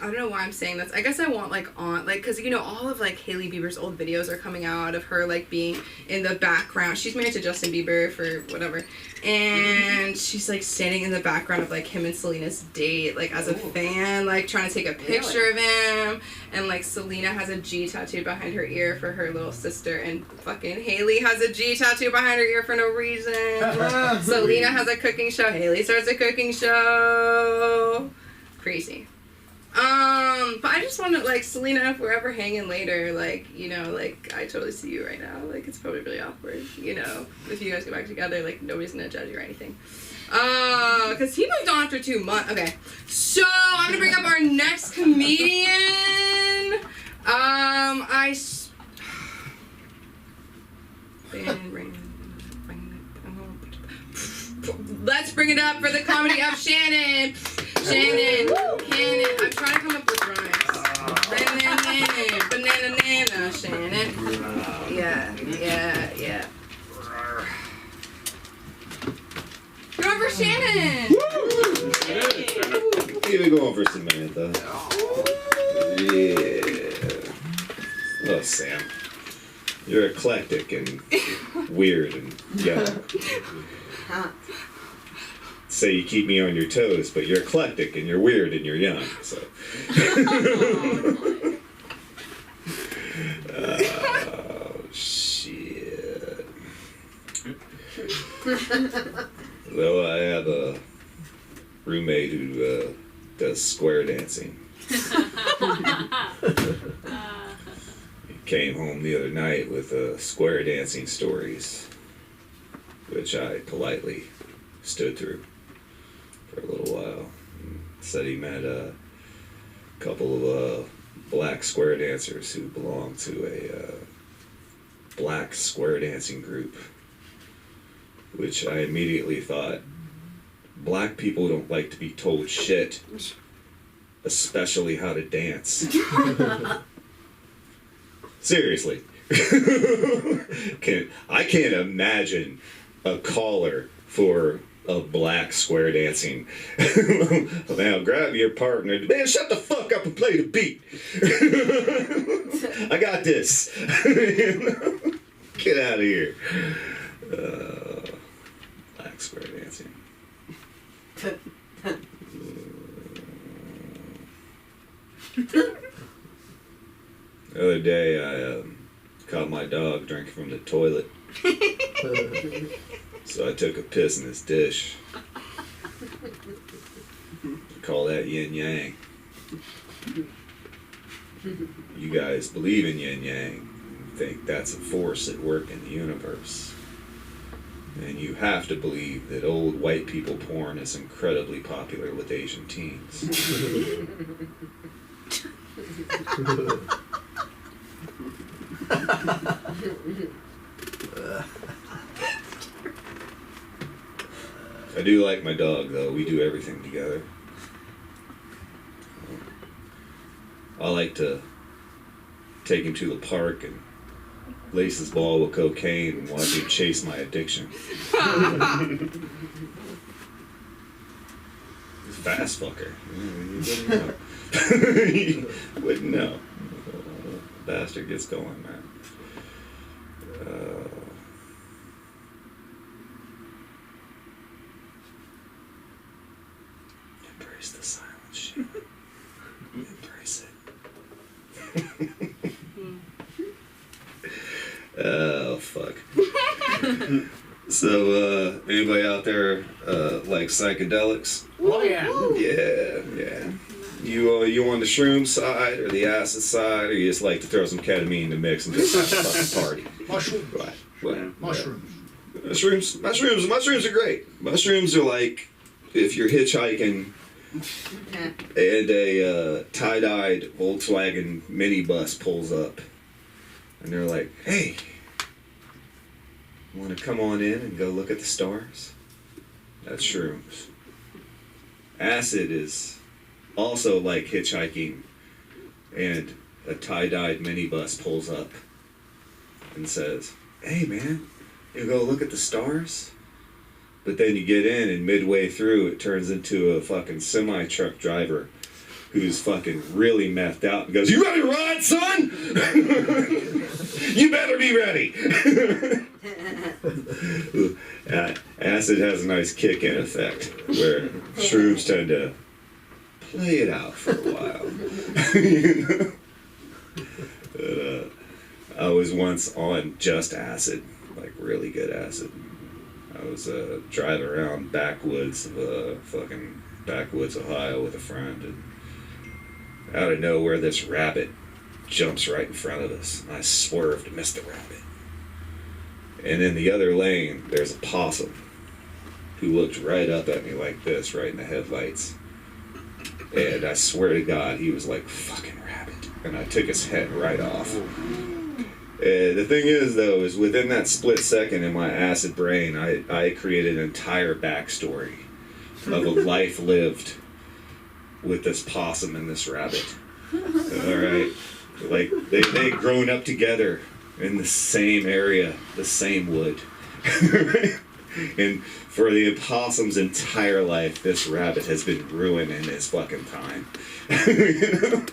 don't know why I'm saying this. I guess I want, like, because, you know, all of, like, Hailey Bieber's old videos are coming out of her, like, being in the background. She's married to Justin Bieber for whatever. And she's, like, standing in the background of, like, him and Selena's date, like, as a fan, like, trying to take a picture of him. And, like, Selena has a G tattooed behind her ear for her little sister. And fucking Hailey has a G tattooed behind her ear for no reason. Selena has a cooking show. Hailey starts a cooking show. Crazy. But I just wanted, like, Selena, if we're ever hanging later, like, you know, like, I totally see you right now. Like, it's probably really awkward, you know, if you guys get back together, like, nobody's gonna judge you or anything. Because he moved on after 2 months. Okay, so I'm gonna bring up our next comedian. Let's bring it up for the comedy of Shannon. Shannon, Cannon. I'm trying to come up with rhymes. Banana, Shannon. Yeah. Go for Shannon. Even going for Samantha. Yeah. Oh, Sam. You're eclectic and weird and young. Say you keep me on your toes, but you're eclectic and you're weird and you're young. So. Oh, shit. Though I have a roommate who does square dancing. He came home the other night with square dancing stories, which I politely stood through for a little while. Said he met a couple of black square dancers who belonged to a black square dancing group, which I immediately thought, black people don't like to be told shit, especially how to dance. Seriously. I can't imagine a caller for a black square dancing. Now grab your partner. Man, shut the fuck up and play the beat. I got this. Get out of here. Black square dancing. The other day I caught my dog drinking from the toilet. So I took a piss in his dish. I call that yin yang. You guys believe in yin yang. You think that's a force at work in the universe. And you have to believe that old white people porn is incredibly popular with Asian teens. I do like my dog, though. We do everything together. I like to take him to the park and lace his ball with cocaine and watch him chase my addiction. It's fast fucker. You wouldn't know. You wouldn't know. Bastard gets going, man. Embrace the silence shit. Embrace it. Oh, fuck. So, anybody out there like psychedelics? Oh yeah. Yeah. You on the shroom side or the acid side, or you just like to throw some ketamine in the mix and just have a fucking party? Mushrooms. What? Mushrooms. Mushrooms are great. Mushrooms are like if you're hitchhiking and a tie-dyed Volkswagen minibus pulls up, and they're like, "Hey, want to come on in and go look at the stars?" That's shrooms. Acid is also like hitchhiking, and a tie-dyed minibus pulls up and says, "Hey man, you go look at the stars?" But then you get in, and midway through it turns into a fucking semi-truck driver who's fucking really methed out and goes, "You ready to ride, son? You better be ready." Acid has a nice kick-in effect, where shrooms tend to play it out for a while. You know? I was once on just acid, like really good acid. I was driving around backwoods of fucking backwoods Ohio with a friend, and out of nowhere this rabbit jumps right in front of us, and I swerved to miss the rabbit. And in the other lane there's a possum who looked right up at me like this, right in the headlights, and I swear to God he was like, "Fucking rabbit," and I took his head right off. The thing is, though, is within that split second in my acid brain, I created an entire backstory of a life lived with this possum and this rabbit. All right, like they'd grown up together in the same area, the same wood. And for the opossum's entire life, this rabbit has been ruining his fucking time. You know?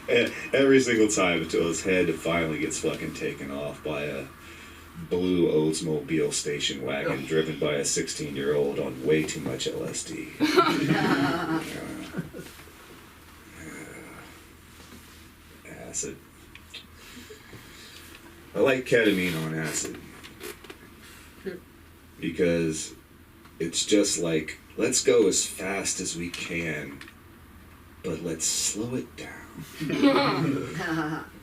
And every single time until his head finally gets fucking taken off by a blue Oldsmobile station wagon driven by a 16-year-old on way too much LSD. Acid. I like ketamine on acid because it's just like, let's go as fast as we can, but let's slow it down.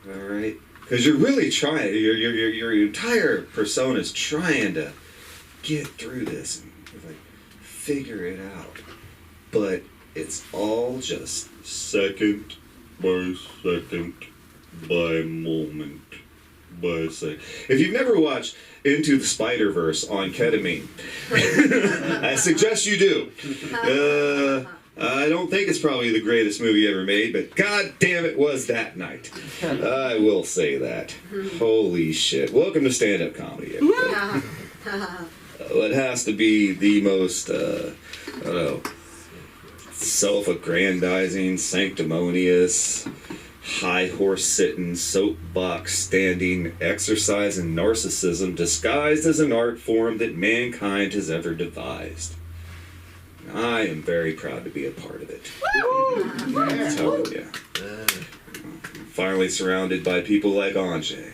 All right, because you're really trying. Your entire persona is trying to get through this and like figure it out, but it's all just second by second by moment by second. If you've never watched Into the Spider-Verse on ketamine, I suggest you do. I don't think it's probably the greatest movie ever made, but god damn it was that night. I will say that. Holy shit. Welcome to stand-up comedy, everybody. It has to be the most, I don't know, self-aggrandizing, sanctimonious, high horse-sitting, soapbox-standing exercise in narcissism disguised as an art form that mankind has ever devised. I am very proud to be a part of it. I'm telling you. Finally surrounded by people like Anjay.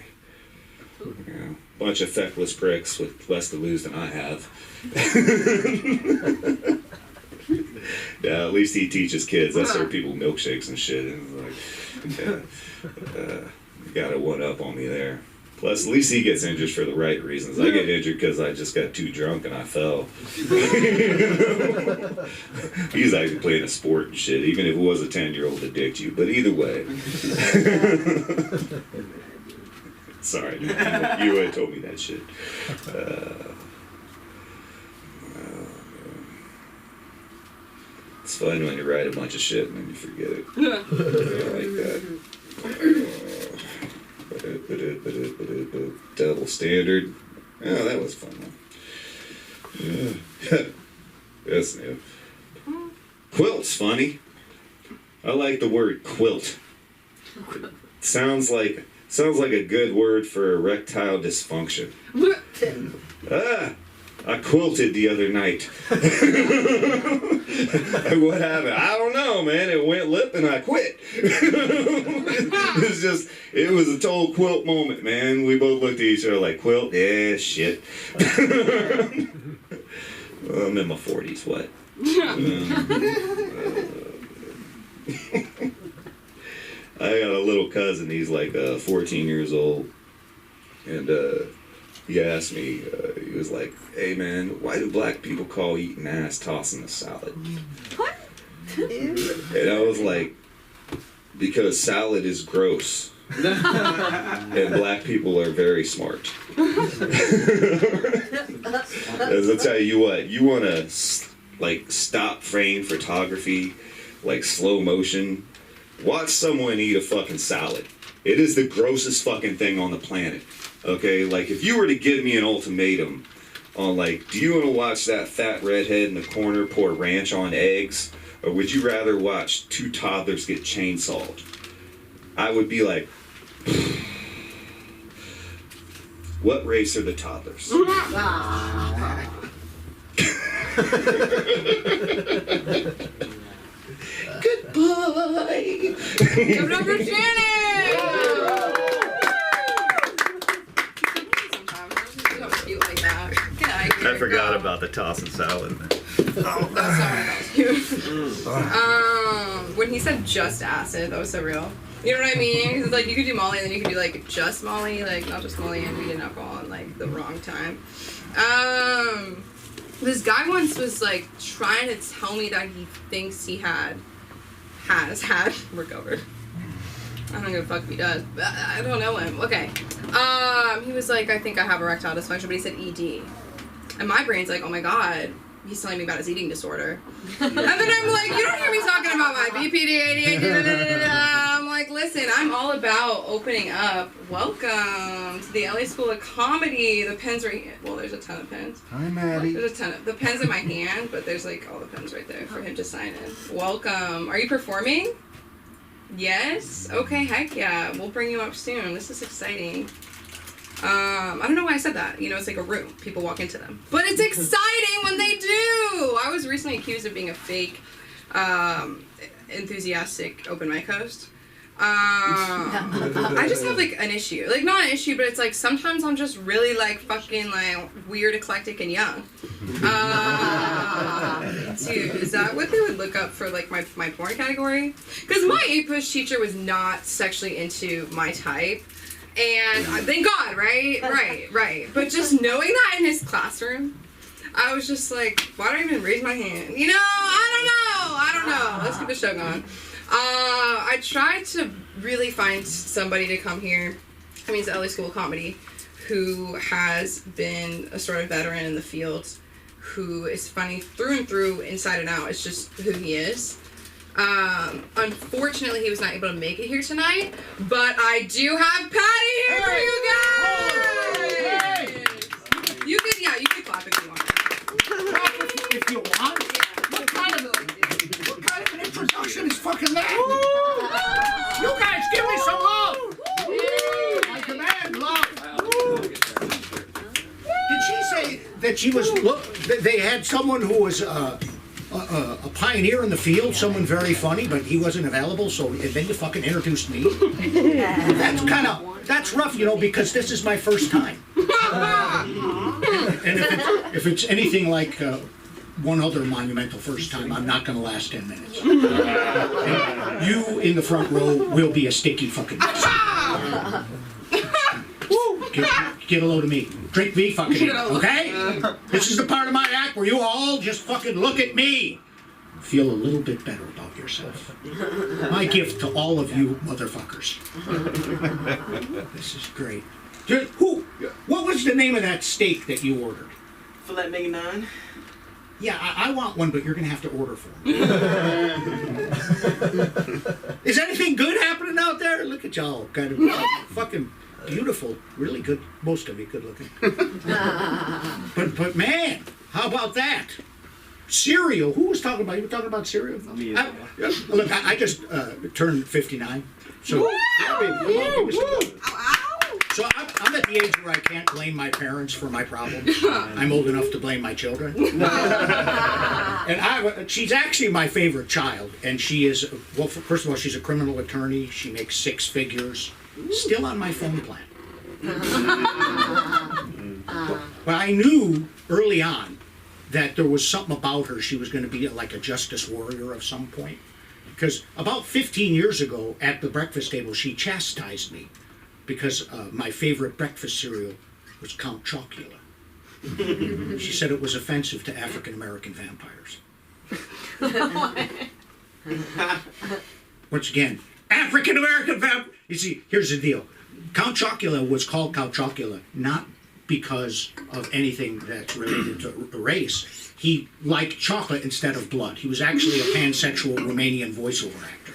You know, bunch of feckless pricks with less to lose than I have. Yeah, at least he teaches kids. I serve people milkshakes and shit. And like, you got a one up on me there. Plus, at least he gets injured for the right reasons. I get injured because I just got too drunk and I fell. He's actually playing a sport and shit, even if it was a 10-year-old that dicked you. But either way. Sorry, you had told me that shit. It's fun when you write a bunch of shit and then you forget it. I like that. Double standard. Oh, that was a fun one. Yeah. That's new. Quilt's funny. I like the word quilt. Sounds like a good word for erectile dysfunction. I quilted the other night. What happened? I don't know, man. It went lip and I quit. It was a total quilt moment, man. We both looked at each other like, quilt? Yeah, shit. Well, I'm in my 40s, what? I got a little cousin, he's like 14 years old, and he asked me, he was like, hey man, why do black people call eating ass tossing a salad? What? And I was like, because salad is gross. And black people are very smart. I'll tell you what, you want to like stop frame photography, like slow motion, watch someone eat a fucking salad. It is the grossest fucking thing on the planet. Okay, like if you were to give me an ultimatum on like, do you want to watch that fat redhead in the corner pour ranch on eggs, or would you rather watch two toddlers get chainsawed? I would be like, what race are the toddlers? Goodbye. Give it up for Shannon! I forgot about the toss and salad. When he said just acid, that was so real. You know what I mean? 'Cause it's like you could do Molly and then you could do like just Molly, like not just Molly and weed and alcohol in like the wrong time. This guy once was like trying to tell me that he thinks he has had recovered. I don't give a fuck if he does, but I don't know him. Okay. He was like, I think I have erectile dysfunction, but he said ED. And my brain's like, oh my god, he's telling me about his eating disorder. And then I'm like, you don't hear me talking about my BPD, ADHD, I'm like, listen, I'm all about opening up. Welcome to the LA School of Comedy. The pens right here. Well, there's a ton of pens. Hi, Maddie. There's a ton of, the pens in my hand, but there's like all the pens right there for him to sign in. Welcome. Are you performing? Yes? Okay, heck yeah. We'll bring you up soon. This is exciting. I don't know why I said that. You know, it's like a room. People walk into them. But it's exciting when they do! I was recently accused of being a fake, enthusiastic open mic host. I just have like an issue. Like, not an issue, but it's like sometimes I'm just really like fucking like weird, eclectic, and young. Dude, is that what they would look up for like my porn category? Because my A-push teacher was not sexually into my type. And thank God, right? Right. But just knowing that in his classroom, I was just like, why don't I even raise my hand? You know, I don't know. Let's keep the show going. I tried to really find somebody to come here, I mean, it's the LA School of Comedy, who has been a sort of veteran in the field, who is funny through and through, inside and out. It's just who he is. Unfortunately, he was not able to make it here tonight, but I do have Patty here for you guys! You can clap if you want. Clap if you want? What kind of an introduction is fucking that? You guys give me some love! I demand love! Did she say that she was, that they had someone who was, a pioneer in the field, someone very funny, but he wasn't available, so then you fucking introduced me. That's rough, you know, because this is my first time. And if it's anything like one other monumental first time, I'm not going to last 10 minutes. And you in the front row will be a sticky fucking mess. Get a load of me. Drink me fucking, okay? This is the part of my act where you all just fucking look at me. Feel a little bit better about yourself. My gift to all of you motherfuckers. This is great. What was the name of that steak that you ordered? Filet mignon. Yeah, I want one, but you're going to have to order for me. Is anything good happening out there? Look at y'all, kind of fucking beautiful, really good, most of you good looking. But man, how about that? cereal. Who was talking about? You were talking about cereal. Look, I just turned 59, so so I'm at the age where I can't blame my parents for my problems. I'm old enough to blame my children. And she's actually my favorite child, and she is, well, first of all, she's a criminal attorney. She makes 6 figures, still on my phone plan. But I knew early on that there was something about her. She was going to be like a justice warrior of some point. Because about 15 years ago at the breakfast table, she chastised me because my favorite breakfast cereal was Count Chocula. She said it was offensive to African American vampires. Once again, African American vampires. You see, here's the deal. Count Chocula was called Count Chocula not because of anything that's related to race. He liked chocolate instead of blood. He was actually a pansexual Romanian voiceover actor.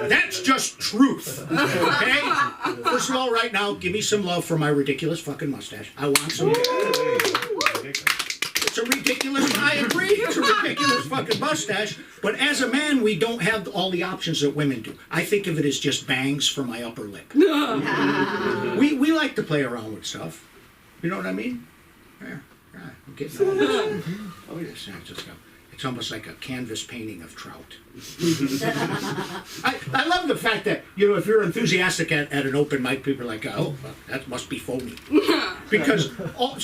That's just truth. Okay? First of all, right now, give me some love for my ridiculous fucking mustache. I want some. It's a ridiculous, I agree, it's a ridiculous fucking mustache. But as a man, we don't have all the options that women do. I think of it as just bangs for my upper lip. We like to play around with stuff. You know what I mean? Yeah, I'm getting all this. Oh, yes, it's almost like a canvas painting of trout. I love the fact that, if you're enthusiastic at an open mic, people are like, oh, that must be phony. Because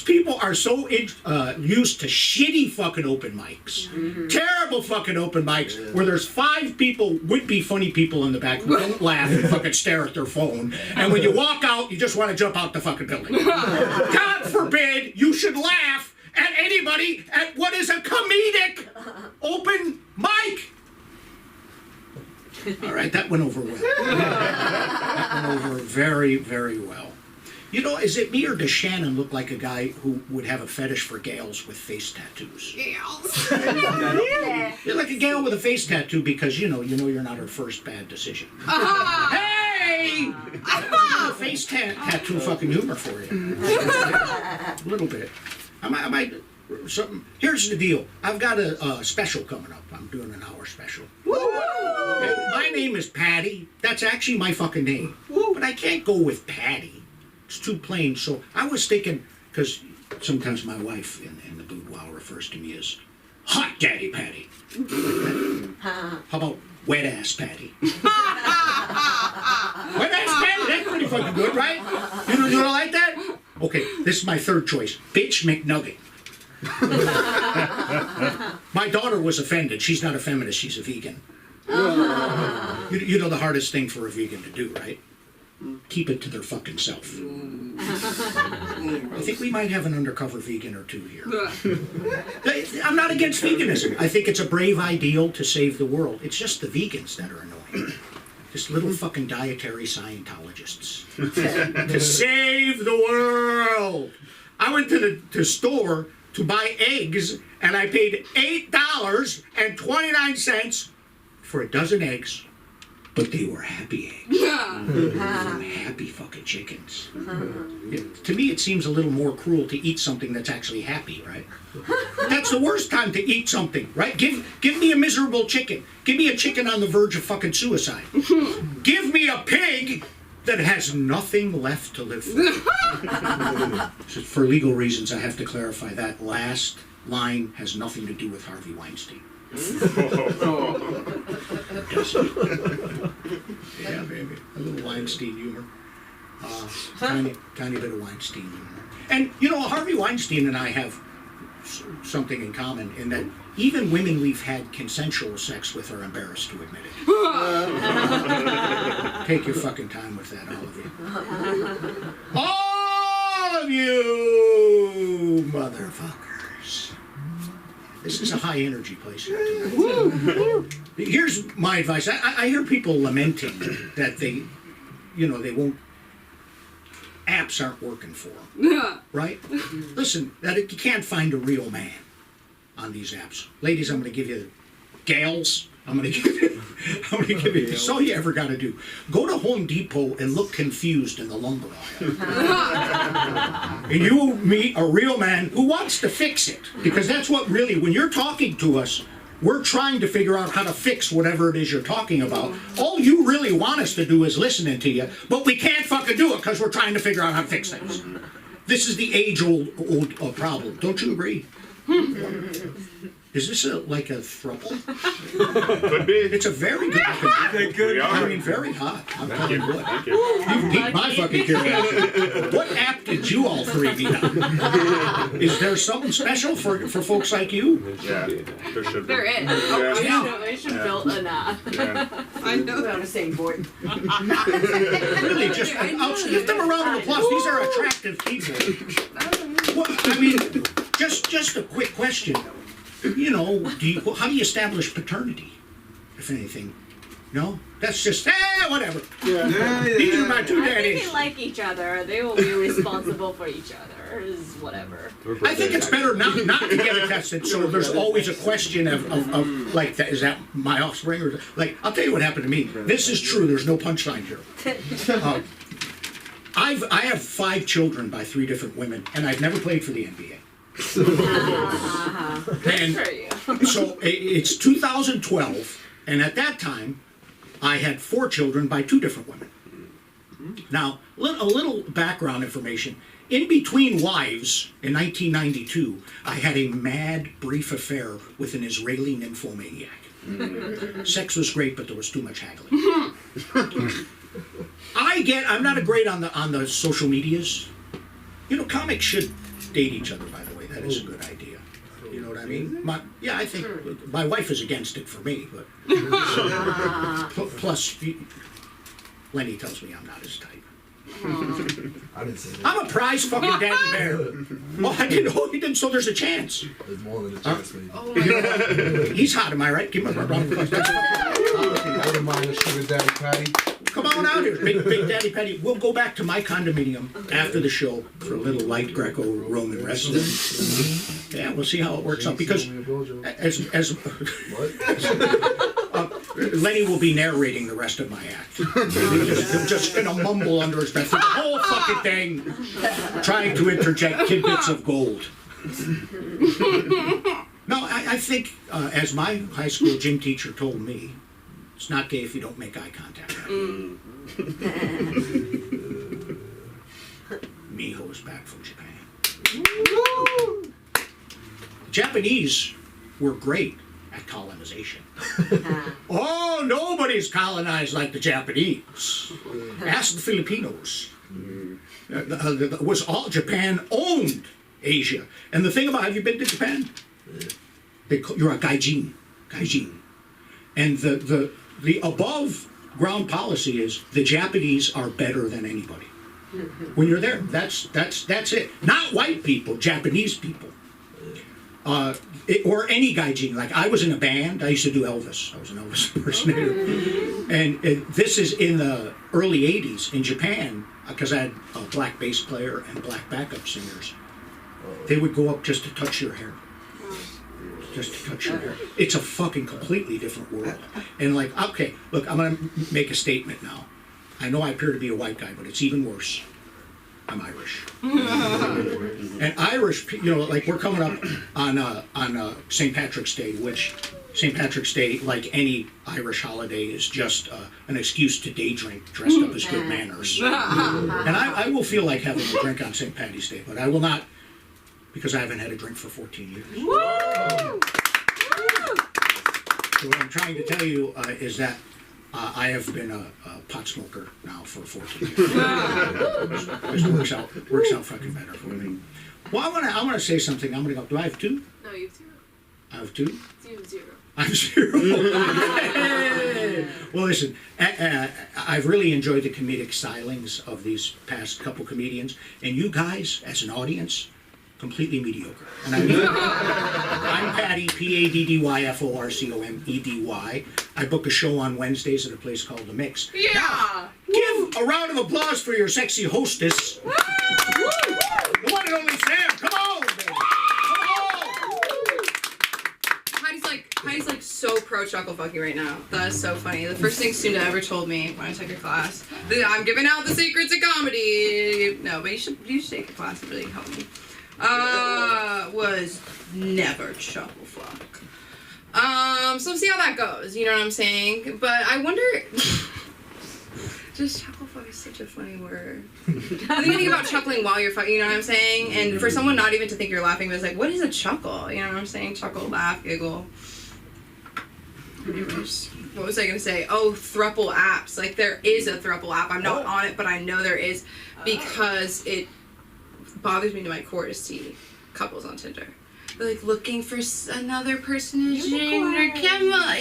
people are so used to shitty fucking open mics. Terrible fucking open mics where there's 5 people, would-be funny people in the back who don't laugh and fucking stare at their phone. And when you walk out, you just want to jump out the fucking building. God forbid you should laugh at anybody at what is a comedic open mic. All right, that went over well. That went over very, very well. Is it me or does Shannon look like a guy who would have a fetish for gals with face tattoos? Gals. You're like a gal with a face tattoo because you're not her first bad decision. Hey! A face tattoo fucking humor for you. A little bit. I might something. Here's the deal. I've got a special coming up. I'm doing an hour special. Okay, my name is Patty. That's actually my fucking name. But I can't go with Patty. It's too plain. So I was thinking, because sometimes my wife in the boudoir refers to me as Hot Daddy Patty. How about Wet Ass Patty? Wet Ass Patty? That's pretty fucking good, right? You don't like that? Okay, this is my third choice. Bitch McNugget. My daughter was offended. She's not a feminist, she's a vegan. You know the hardest thing for a vegan to do, right? Keep it to their fucking self. I think we might have an undercover vegan or two here. I'm not against veganism. I think it's a brave ideal to save the world. It's just the vegans that are annoying. Just little fucking dietary Scientologists. To save the world! I went to the store to buy eggs, and I paid $8.29 for a dozen eggs, but they were happy eggs. Happy fucking chickens. To me, it seems a little more cruel to eat something that's actually happy, right? That's the worst time to eat something, right? Give me a miserable chicken. Give me a chicken on the verge of fucking suicide. Give me a pig that has nothing left to live for. For legal reasons, I have to clarify that last line has nothing to do with Harvey Weinstein. Yeah, baby. A little Weinstein humor. Tiny bit of Weinstein humor. And, Harvey Weinstein and I have something in common in that even women we've had consensual sex with are embarrassed to admit it. Take your fucking time with that, all of you. All of you motherfuckers. This is a high energy place here tonight. Here's my advice. I hear people lamenting that they won't, apps aren't working for them. Right? Listen, that you can't find a real man on these apps. Ladies, I'm going to give you gals. I'm gonna give you. That's all you ever got to do. Go to Home Depot and look confused in the lumber aisle, and you will meet a real man who wants to fix it. Because that's what really, when you're talking to us, we're trying to figure out how to fix whatever it is you're talking about. All you really want us to do is listening to you, but we can't fucking do it because we're trying to figure out how to fix things. This is the age-old problem. Don't you agree? Is this like a throuple? Could be. It's a very good looking. I mean, very hot. I'm telling you what. You've piqued my fucking curiosity. What app did you all three meet on? Is there something special for folks like you? Yeah, there should be. There is. Yeah. I should build an app. Yeah. I know. We're on the same board. Really, just give them a round of applause. These are attractive people. Well, I mean, just a quick question. You know, how do you establish paternity, if anything? No? That's just, whatever. These are my two I think daddies. they like each other. They will be responsible for each other. Is whatever. I think it's better not to get it tested, so there's always a question of like, is that my offspring? Or, like, I'll tell you what happened to me. This is true. There's no punchline here. I have 5 children by 3 different women, and I've never played for the NBA. And so it's 2012, and at that time, I had 4 children by 2 different women. Now, a little background information. In between wives, in 1992, I had a mad, brief affair with an Israeli nymphomaniac. Sex was great, but there was too much haggling. I'm not great on the social medias. You know, comics should date each other, by the way. That is a good idea. You know what I mean? I think my wife is against it for me, but plus Lenny tells me I'm not his type. I didn't say that. I'm a prize fucking daddy bear. Oh, I didn't. Oh, you didn't. So there's a chance. There's more than a chance, maybe. Oh my god. He's hot, am I right? Give him a round of applause. I wouldn't mind a sugar daddy patty. Come on out here, Big Daddy Petty. We'll go back to my condominium after the show for a little light Greco-Roman wrestling. Yeah, we'll see how it works out. Because as Lenny will be narrating the rest of my act. He'll just gonna mumble under his breath through the whole fucking thing, trying to interject tidbits of gold. No, I think, as my high school gym teacher told me, it's not gay if you don't make eye contact. Miho is back from Japan. Japanese were great at colonization. Oh, nobody's colonized like the Japanese. Ask the Filipinos. Japan owned Asia. And the thing about, have you been to Japan? You're a gaijin. And the above ground policy is the Japanese are better than anybody. When you're there, that's it. Not white people, Japanese people. Or any gaijin. Like, I was in a band. I used to do Elvis. I was an Elvis impersonator. And this is in the early 80s in Japan, because I had a black bass player and black backup singers. They would go up just to touch your hair. Just to touch your hair. It's a fucking completely different world. And like, okay, look, I'm going to make a statement now. I know I appear to be a white guy, but it's even worse. I'm Irish. And Irish, you know, like, we're coming up on St. Patrick's Day, which St. Patrick's Day, like any Irish holiday, is just an excuse to day drink dressed up as good manners. And I will feel like having a drink on St. Patty's Day, but I will not, because I haven't had a drink for 14 years. Woo! So what I'm trying to tell you is that I have been a pot smoker now for 14 years. Just works out fucking better for me. Well, I want to say something. I'm gonna go. Do I have 2? No, you have 0. I have 2. You have 0. I'm 0. Well, listen. I've really enjoyed the comedic stylings of these past couple comedians, and you guys, as an audience, completely mediocre. And I mean, I'm Patty, PADDYFORCOMEDY. I book a show on Wednesdays at a place called The Mix. Yeah! Now, give a round of applause for your sexy hostess. Woo! The one and only Sam. Come on, baby. Come on. Heidi's like so pro chuckle fucking right now. That is so funny. The first thing Sunda ever told me when I took her class, I'm giving out the secrets of comedy. No, but you should take a class to really help me. Was never chuckle fuck. So see how that goes. You know what I'm saying? But I wonder. Just chuckle fuck is such a funny word. I'm thinking about chuckling while you're fucking, you know what I'm saying? And for someone not even to think you're laughing, but it's like, what is a chuckle? You know what I'm saying? Chuckle, laugh, giggle. Anyways, what was I gonna say? Oh, thruple apps. Like, there is a thruple app. I'm not on it, but I know there is because it bothers me to my core to see couples on Tinder. They're like looking for another person to join their camera.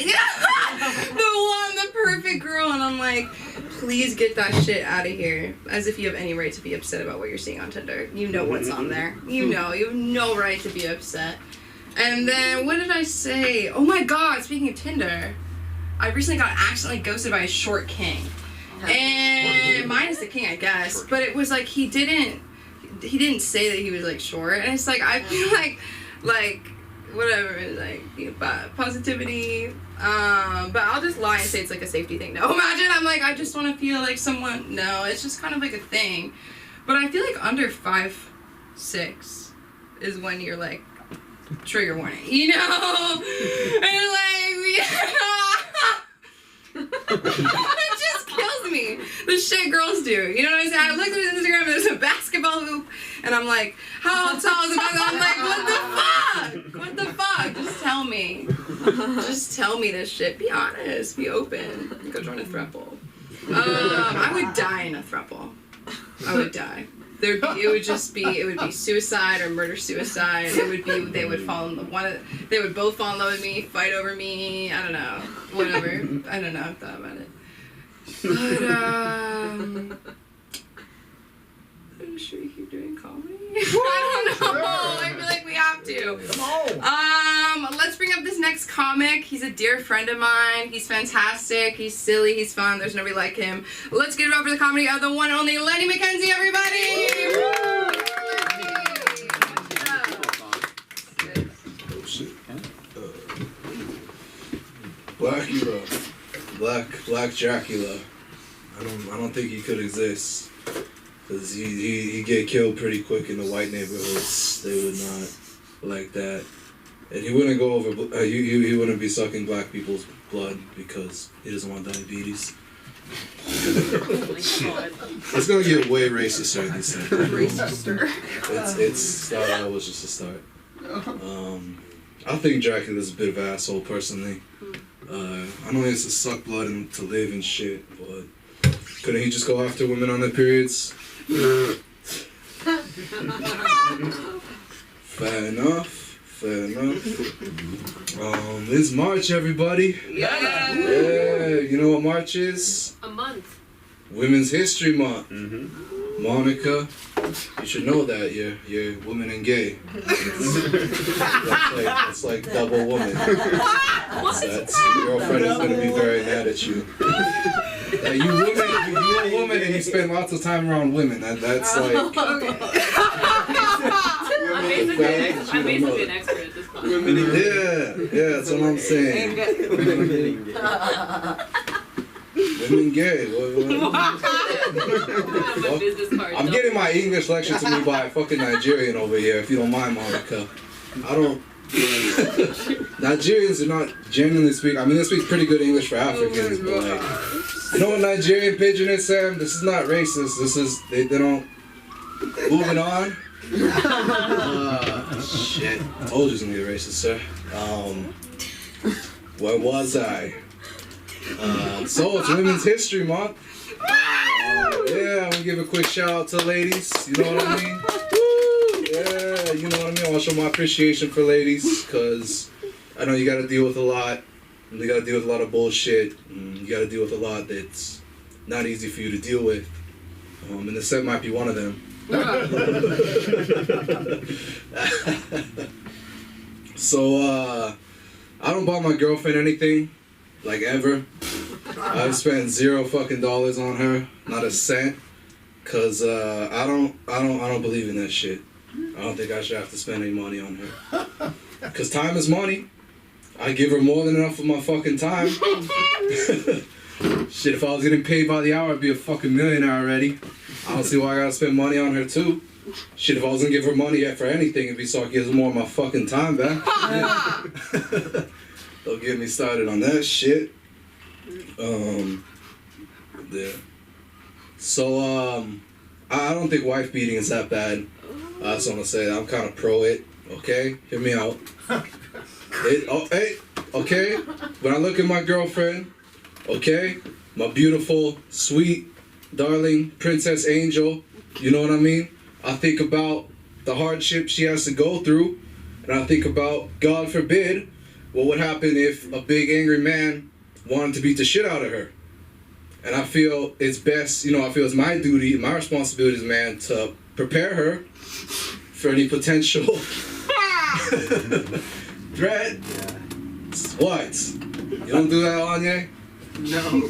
The perfect girl, and I'm like, please get that shit out of here. As if you have any right to be upset about what you're seeing on Tinder. You know what's on there. You have no right to be upset. And then what did I say? Oh my god! Speaking of Tinder, I recently got accidentally ghosted by a short king, and mine is the king, I guess. But it was like he didn't say that he was like short, and it's like I feel like whatever, like, you know, positivity. But I'll just lie and say it's like a safety thing. No, imagine I'm like, I just want to feel like someone. No, it's just kind of like a thing. But I feel like under 5'6" is when you're like, trigger warning, you know? And like, it just kills me. The shit girls do. You know what I'm saying? I looked at his Instagram and there's a basketball hoop and I'm like, how tall is the basketball? I'm like, what the fuck? What the fuck? Just tell me. Just tell me this shit. Be honest. Be open. Go join a throuple. I would die in a throuple. I would die. It would be suicide or murder-suicide. They would fall in they would both fall in love with me, fight over me. I don't know, whatever. I don't know. I've thought about it, but I'm sure you keep doing comedy. I don't know. I feel like we have to. Come on. Let's bring up this next comic. He's a dear friend of mine. He's fantastic. He's silly. He's fun. There's nobody like him. Let's get it up for the comedy of the one and only Lenny McKenzie, everybody. Black Dracula. I don't think he could exist. Cause he get killed pretty quick in the white neighborhoods. They would not like that, and he wouldn't go over. He wouldn't be sucking black people's blood because he doesn't want diabetes. It's gonna get way racister than this. Racister. That was just a start. I think Dracula's a bit of an asshole personally. I know he has to suck blood and to live and shit, but couldn't he just go after women on their periods? Fair enough. It's March, everybody. Yeah. Yeah, you know what March is? A month. Women's History Month. Mm-hmm. Monica, you should know that you're woman and gay. It's like double woman. That's your girlfriend is gonna be very mad at you. You're a woman and you spend lots of time around women. That's like. I'm basically an expert at this point. Yeah, that's what I'm saying. Women gay. I'm getting my English lecture to me by a fucking Nigerian over here, if you don't mind, Monica. Nigerians do not genuinely speak. I mean, they speak pretty good English for Africans, but like, you know what Nigerian pidgin is, Sam? This is not racist. This is they don't. Moving on. Shit. I told you it was gonna get racist, sir. Where was I? So it's Women's History Month. Yeah, I'm gonna give a quick shout out to the ladies. You know what I mean? Yeah, you know what I mean? I want to show my appreciation for ladies, because I know you gotta deal with a lot. And you gotta deal with a lot of bullshit. And you gotta deal with a lot that's not easy for you to deal with. And the set might be one of them. So, I don't buy my girlfriend anything, like ever. I've spent $0 fucking on her, not a cent, cause I don't believe in that shit. I don't think I should have to spend any money on her, cause time is money, I give her more than enough of my fucking time. Shit, if I was getting paid by the hour, I'd be a fucking millionaire already. I don't see why I gotta spend money on her too. Shit, if I was gonna give her money for anything, it'd be so I could give more of my fucking time back. Don't get me started on that shit. Yeah. So, I don't think wife beating is that bad. I just want to say that I'm kind of pro it. Okay, hear me out. Okay. When I look at my girlfriend, okay, my beautiful, sweet, darling Princess Angel, you know what I mean? I think about the hardship she has to go through, and I think about, God forbid, what would happen if a big angry man wanted to beat the shit out of her. And I feel it's best, I feel it's my duty, my responsibility as a man to prepare her for any potential threat. What? You don't do that, Anya? No.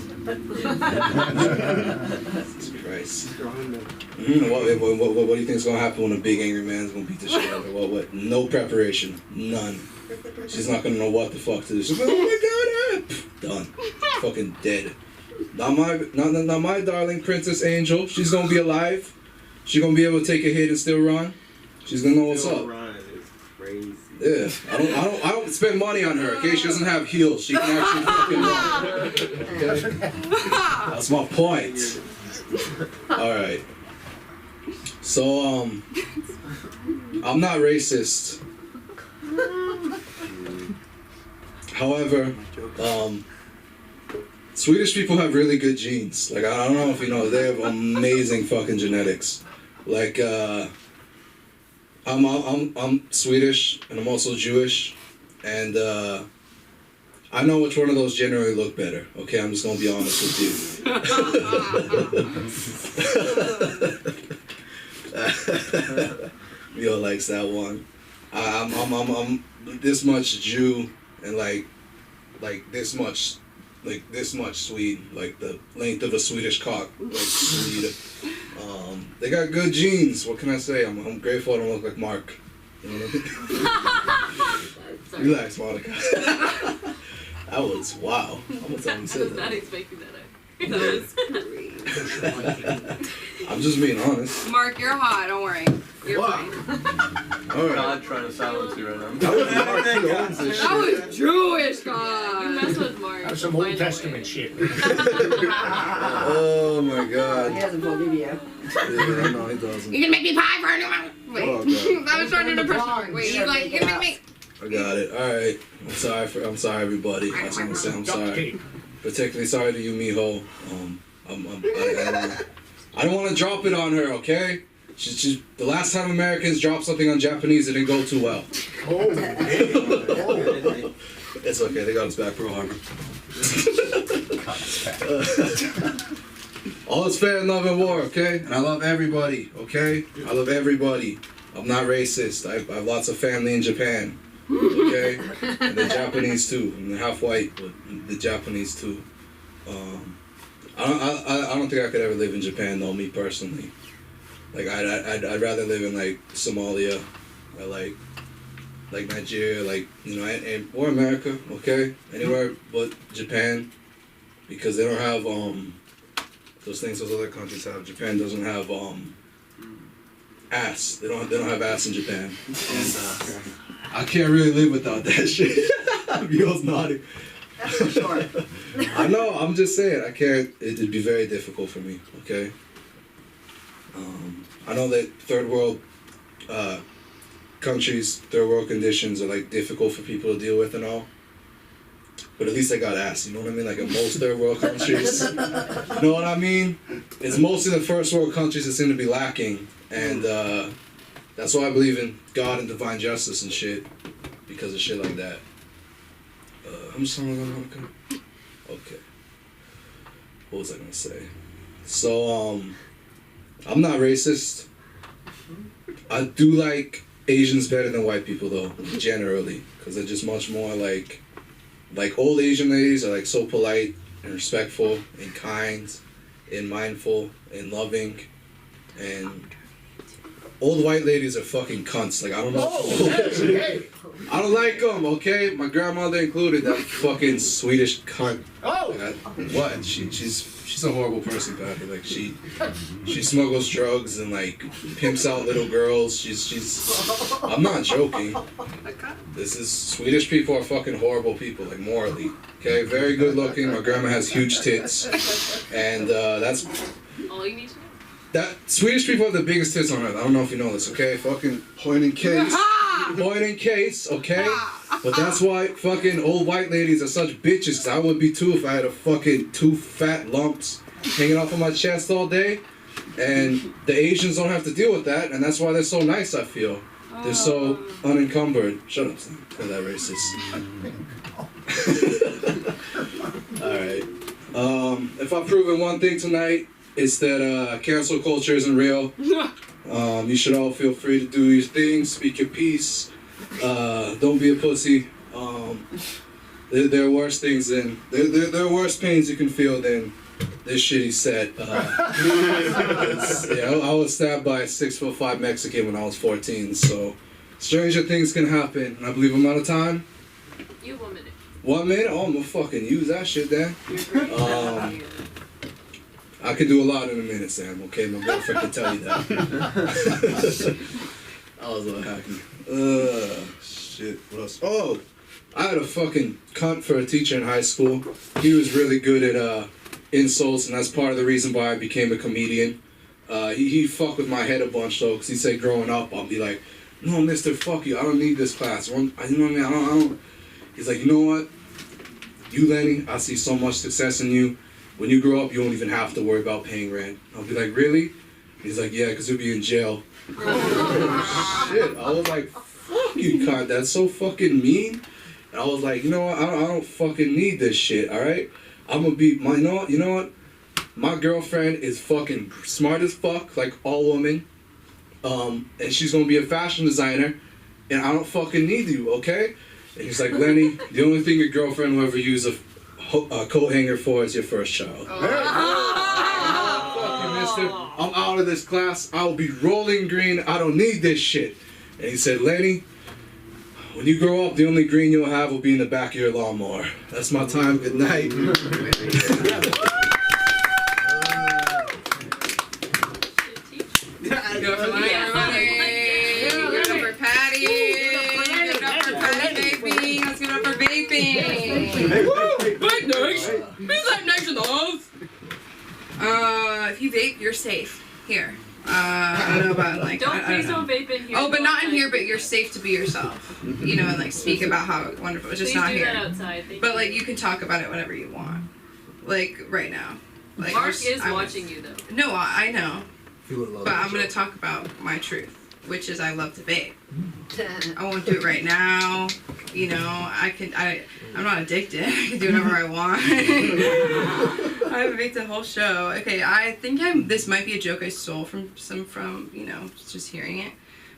Jesus Christ. What do you think is going to happen when a big angry man's going to beat the shit out of her? What? No preparation. None. She's not going to know what the fuck to do. She's like, oh my God, done. Fucking dead. Not my darling Princess Angel. She's gonna be alive. She's gonna be able to take a hit and still run. She's gonna know what's up. Run is crazy. Yeah, I don't spend money on her. Okay, she doesn't have heels. She can actually fucking run. Okay? That's my point. All right. So I'm not racist. However, Swedish people have really good genes. Like, I don't know if you know, they have amazing fucking genetics. Like, I'm Swedish and I'm also Jewish, and I know which one of those generally look better. Okay, I'm just gonna be honest with you. Mio likes that one. I'm this much Jew and like this much. Like this much Swede, like the length of a Swedish cock, like Swede. They got good genes. What can I say? I'm grateful I don't look like Mark. You know what I mean? Relax, Monica. That was wow. I'm gonna tell him to say I was that. not expecting that. That was I'm just being honest. Mark, you're hot. Don't worry. You're fine. All right. God trying to silence you right now. That was Mark who owns this shit. That was Jewish, You God. mess with Mark. That's some Old Testament shit. Oh my God. He doesn't believe you. Yeah, no, he doesn't. You can make me pie for anyone. Wait. Oh, God. I was trying to do the impression. Wait, you like, you can make me. I got it. All right. I'm sorry, everybody. I just want to say I'm sorry. Particularly sorry to you, Miho. I don't want to drop it on her, okay? She's the last time Americans dropped something on Japanese, it didn't go too well. It's okay. They got us back, Pearl Harbor. All is fair in love and war, okay? And I love everybody, okay? I love everybody. I'm not racist. I have lots of family in Japan, okay? And the Japanese too. I'm half white, but the Japanese too. I don't think I could ever live in Japan though, me personally. Like I'd rather live in like Somalia, or like Nigeria, like or America, okay? Anywhere but Japan, because they don't have those things those other countries have. Japan doesn't have ass. They don't have ass in Japan, and I can't really live without that shit. Bill's nodding. That's for sure. I know. I'm just saying. I can't. It'd be very difficult for me. Okay. I know that third world countries, third world conditions are like difficult for people to deal with and all. But at least they got ass. You know what I mean? Like in most third world countries. You know what I mean? It's mostly the first world countries that seem to be lacking, and that's why I believe in God and divine justice and shit, because of shit like that. How much time am I gonna Okay. What was I gonna say? So, I'm not racist. I do like Asians better than white people though, generally, because they're just much more like old Asian ladies are like so polite and respectful and kind and mindful and loving, and old white ladies are fucking cunts. Like, I don't know. I don't like them, okay? My grandmother included, that fucking Swedish cunt. Oh! What? She's a horrible person, Patty. Like, she smuggles drugs and, like, pimps out little girls. She's I'm not joking. This is, Swedish people are fucking horrible people, like, morally. Okay? Very good looking. My grandma has huge tits. And, that's... All you need to know. That Swedish people have the biggest tits on earth. I don't know if you know this, okay? Fucking point in case. Point in case, okay? But that's why fucking old white ladies are such bitches, because I would be too if I had a fucking 2 fat lumps hanging off of my chest all day. And the Asians don't have to deal with that, and that's why they're so nice, I feel. They're so unencumbered. Shut up, Sam. You're that racist. Alright. If I've proven one thing tonight, it's that cancel culture isn't real. You should all feel free to do your thing, speak your piece. Don't be a pussy. There are worse things than there are worse pains you can feel than this shitty set. I was stabbed by a 6'5" Mexican when I was 14. So stranger things can happen. And I believe I'm out of time. You have 1 minute. 1 minute? Oh, I'm gonna fucking use that shit then. I could do a lot in a minute, Sam, okay? My girlfriend can tell you that. I was a little happy. Shit, what else? Oh, I had a fucking cunt for a teacher in high school. He was really good at insults, and that's part of the reason why I became a comedian. He fucked with my head a bunch, though, because he said growing up, I'll be like, no, mister, fuck you, I don't need this class. You know what I mean? I don't. He's like, you know what? You, Lenny, I see so much success in you. When you grow up, you won't even have to worry about paying rent. I'll be like, really? He's like, yeah, because you'll be in jail. Shit. I was like, fuck you, cunt. That's so fucking mean. And I was like, you know what? I don't fucking need this shit, all right? I'm going to be, you know what? My girlfriend is fucking smart as fuck, like all women. And she's going to be a fashion designer. And I don't fucking need you, okay? And he's like, Lenny, the only thing your girlfriend will ever use a coat hanger for is your first child. Fucking mister, I'm out of this class. I'll be rolling green. I don't need this shit. And he said, Lenny, when you grow up, the only green you'll have will be in the back of your lawnmower. That's my time. Good night. Go for Lenny, everybody. Give it up for Patty. Give it up for Patty vaping. Let's give it up for vaping. Vape next. Who's that next in the house? If you vape, you're safe. Here. I don't know about like. Please don't vape in here. Oh, but not in here. But you're safe to be yourself. You know, and like speak about how wonderful. It's just Please not do here. that outside. But like, you can talk about it whenever you want. Like right now. Like Mark is watching you though. No, I know. But I'm gonna talk about my truth, which is I love to vape. I won't do it right now. You know, I'm not addicted. I can do whatever I want. I haven't vaped the whole show. Okay, I think this might be a joke I stole from you know, just hearing it.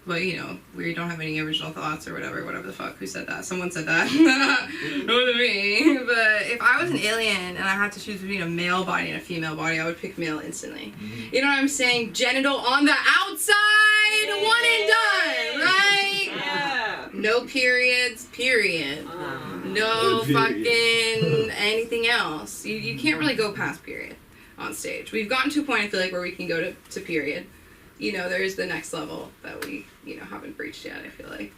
But, you know, we don't have any original thoughts or whatever the fuck. Who said that? Someone said that. It wasn't me. But if I was an alien and I had to choose between a male body and a female body, I would pick male instantly. You know what I'm saying? Genital on the outside, one and done, right? Yeah. No periods, period. No fucking anything else. You can't really go past period on stage. We've gotten to a point, I feel like, where we can go to period. You know, there's the next level that we, you know, haven't breached yet, I feel like.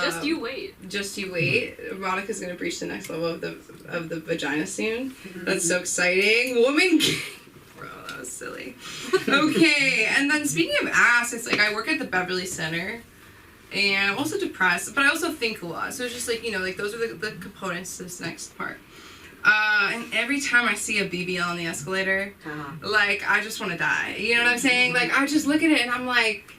Just you wait. Just you wait. Monica's gonna breach the next level of the vagina soon. That's so exciting. Woman bro, that was silly. Okay, and then speaking of ass, it's like I work at the Beverly Center. And I'm also depressed, but I also think a lot. So it's just like, you know, like those are the components to this next part. And every time I see a BBL on the escalator, like, I just want to die. You know what I'm saying? Like, I just look at it and I'm like,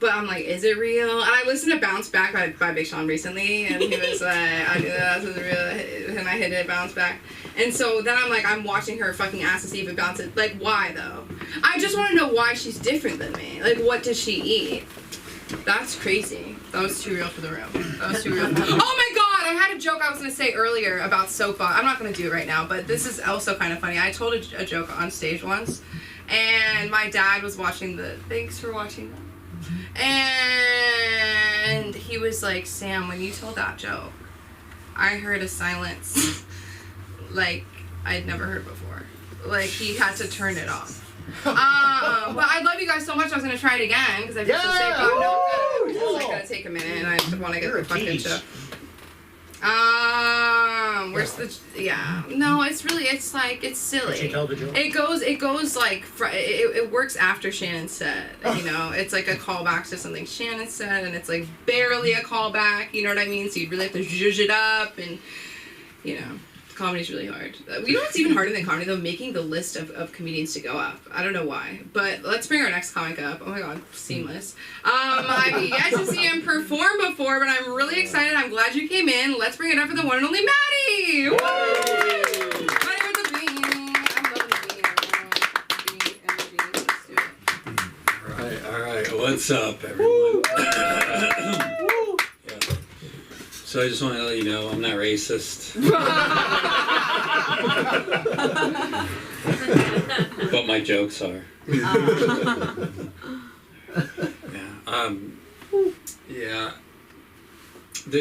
is it real? And I listened to Bounce Back by Big Sean recently, and he was like, I knew that was real, and I hit it, Bounce Back. And so then I'm watching her fucking ass to see if it bounces. Like, why, though? I just want to know why she's different than me. Like, what does she eat? That's crazy. That was too real for the room. That was too real. Oh my god! I had a joke I was going to say earlier about sofa. I'm not going to do it right now, but this is also kind of funny. I told a joke on stage once And my dad was watching thanks for watching that. And he was like, Sam, when you told that joke, I heard a silence like I'd never heard before. Like he had to turn it off. But I love you guys so much. I was gonna try it again because I feel so sick. Oh no, it's like gonna take a minute, and I want to get the fucking show. Where's the? Yeah, no, it's like it's silly. It goes like it works after Shannon said. You know, it's like a callback to something Shannon said, and it's like barely a callback. You know what I mean? So you really have to zhuzh it up, and you know. Comedy's really hard. You know what's even harder than comedy though? Making the list of comedians to go up. I don't know why. But let's bring our next comic up. Oh my god, seamless. I've yet to see him perform before, but I'm really excited. I'm glad you came in. Let's bring it up for the one and only Maddie! Woo! Maddie with the beanie. I'm loving the beanie. Alright. What's up, everyone? So I just want to let you know I'm not racist. But my jokes are.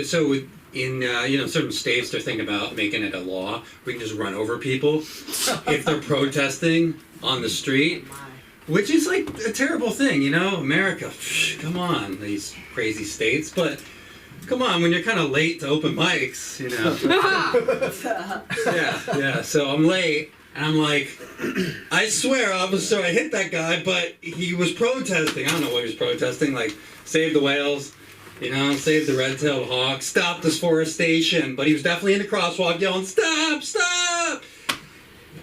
So in certain states they're thinking about making it a law. We can just run over people if they're protesting on the street. Which is like a terrible thing, you know? America, come on, these crazy states. But come on, when you're kind of late to open mics, you know. Yeah. So I'm late, and I'm like, I swear, officer, I hit that guy, but he was protesting. I don't know what he was protesting, like save the whales, you know, save the red-tailed hawk, stop deforestation. But he was definitely in the crosswalk yelling, stop, stop.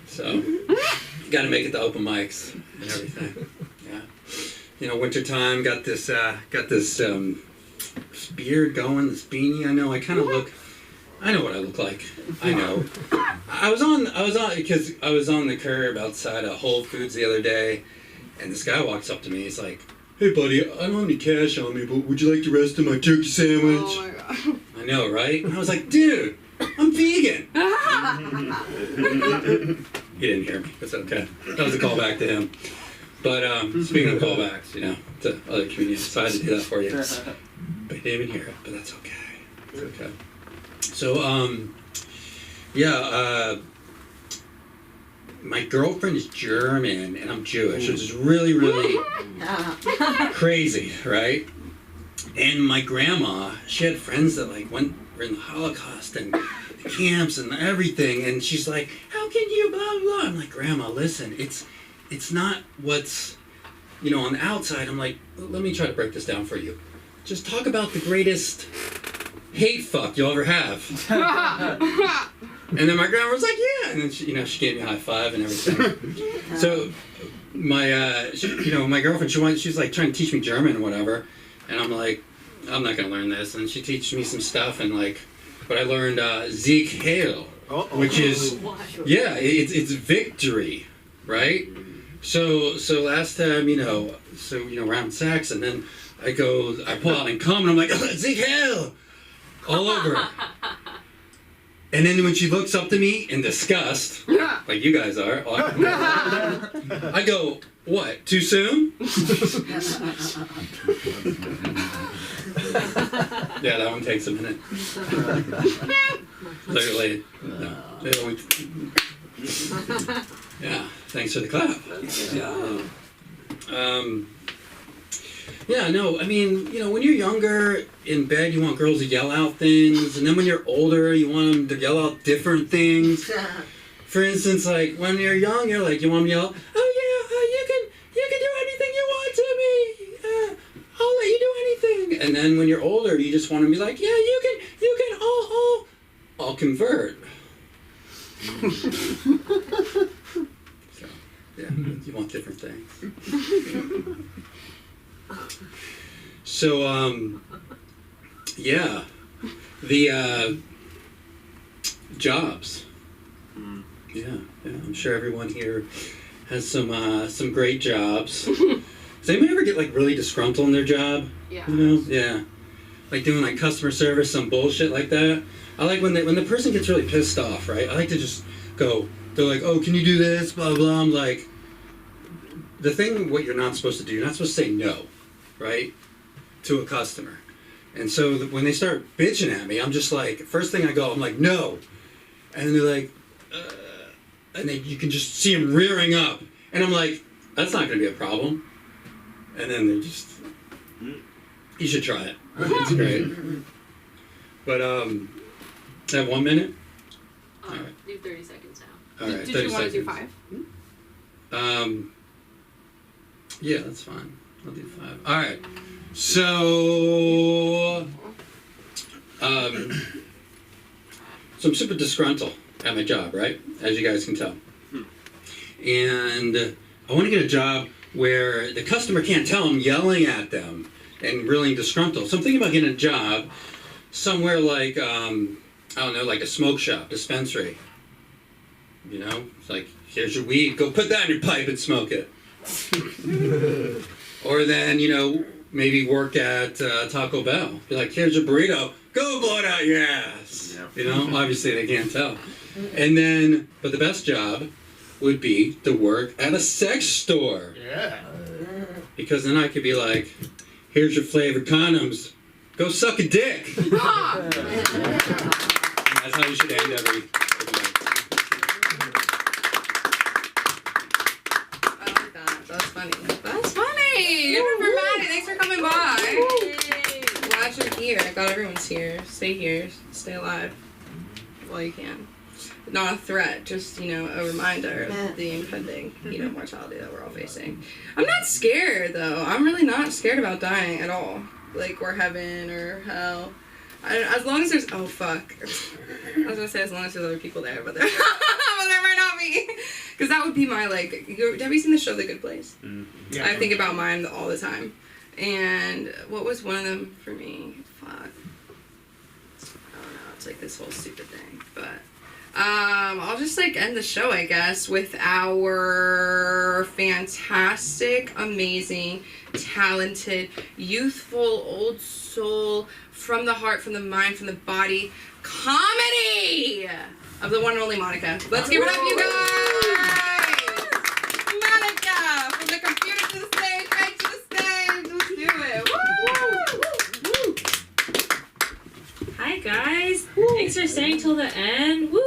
So, you got to make it to open mics and everything. Yeah. You know, wintertime, got this beard going, this beanie. I know what I look like. I know. I was on because I was on the curb outside of Whole Foods the other day, and this guy walks up to me. He's like, "Hey, buddy, I don't have any cash on me, but would you like the rest of my turkey sandwich?" Oh my god. I know, right? And I was like, "Dude, I'm vegan." He didn't hear me. It's okay. That was a callback to him. But speaking of callbacks, you know, to other comedians, so I had to do that for you. But he didn't even hear it, but that's okay. It's okay. So, my girlfriend is German and I'm Jewish, which is really, really crazy, right? And my grandma, she had friends that like were in the Holocaust and the camps and everything, and she's like, "How can you blah blah?" I'm like, "Grandma, listen, it's not what's, you know, on the outside." I'm like, "Let me try to break this down for you. Just talk about the greatest hate fuck you'll ever have." And then my grandma was like, "Yeah," and then she gave me a high five and everything. So my my girlfriend, she's like trying to teach me German or whatever, and I'm like, I'm not gonna learn this. And she teaches me some stuff, and like, but I learned Sieg Heil, which is it's victory, right? So last time, we're having sex, and then I pull out and come, and I'm like, Sieg Heil, all over. And then when she looks up to me in disgust, like you guys are, I go, "What, too soon?" Yeah, that one takes a minute. Literally. No. Yeah, thanks for the clap. Yeah, no, I mean, when you're younger, in bed, you want girls to yell out things, and then when you're older, you want them to yell out different things. For instance, like, when you're young, you want them to yell, "Oh yeah, you can do anything you want to me. I'll let you do anything." And then when you're older, you just want them to be like, "Yeah, you can, I'll convert." So, yeah, you want different things. So, the jobs. Yeah, I'm sure everyone here has some great jobs. Does anybody ever get like really disgruntled in their job? Yeah. Yeah, like doing like customer service, some bullshit like that. I like when the person gets really pissed off, right? I like to just go. They're like, "Oh, can you do this?" Blah blah. I'm like, the thing, what you're not supposed to do, you're not supposed to say no, right, to a customer. And so when they start bitching at me, I'm just like, first thing I go, I'm like, no. And they're like, and then you can just see them rearing up. And I'm like, that's not going to be a problem. And then they just, you should try it. It's great. But, I have 1 minute? All right. You have 30 seconds now. All right, Did you want to do 5? Yeah, that's fine. I'll do 5. All right. So I'm super disgruntled at my job, right? As you guys can tell. And I want to get a job where the customer can't tell I'm yelling at them and really disgruntled. So I'm thinking about getting a job somewhere like, I don't know, like a smoke shop, dispensary. You know, it's like, here's your weed, go put that in your pipe and smoke it. Or then, you know, maybe work at Taco Bell. Be like, here's your burrito, go blow it out your ass. Yeah. You know, obviously they can't tell. And then, but the best job would be to work at a sex store. Yeah. Because then I could be like, here's your flavored condoms, go suck a dick. And that's how you should end every night. I like that. That's funny. That's funny. Good for Maddie. Thanks for coming by. Glad you're here. I got everyone's here. Stay here. Stay alive while you can. Not a threat, just, you know, a reminder of the impending, you know, mortality that we're all facing. I'm not scared, though. I'm really not scared about dying at all. Like, or heaven or hell. As long as there's... Oh, fuck. I was going to say as long as there's other people there, but there might not be. Because that would be my, like... Have you seen the show The Good Place? Yeah. I think about mine all the time. And what was one of them for me? Fuck. I don't know. It's like this whole stupid thing. But... I'll just like end the show, I guess, with our fantastic, amazing, talented, youthful, old soul, from the heart, from the mind, from the body, comedy of the one and only Monica. Let's give it up, you guys! Monica! From the computer to the stage, right to the stage. Let's do it. Woo! Hi guys. Thanks for staying till the end. Woo!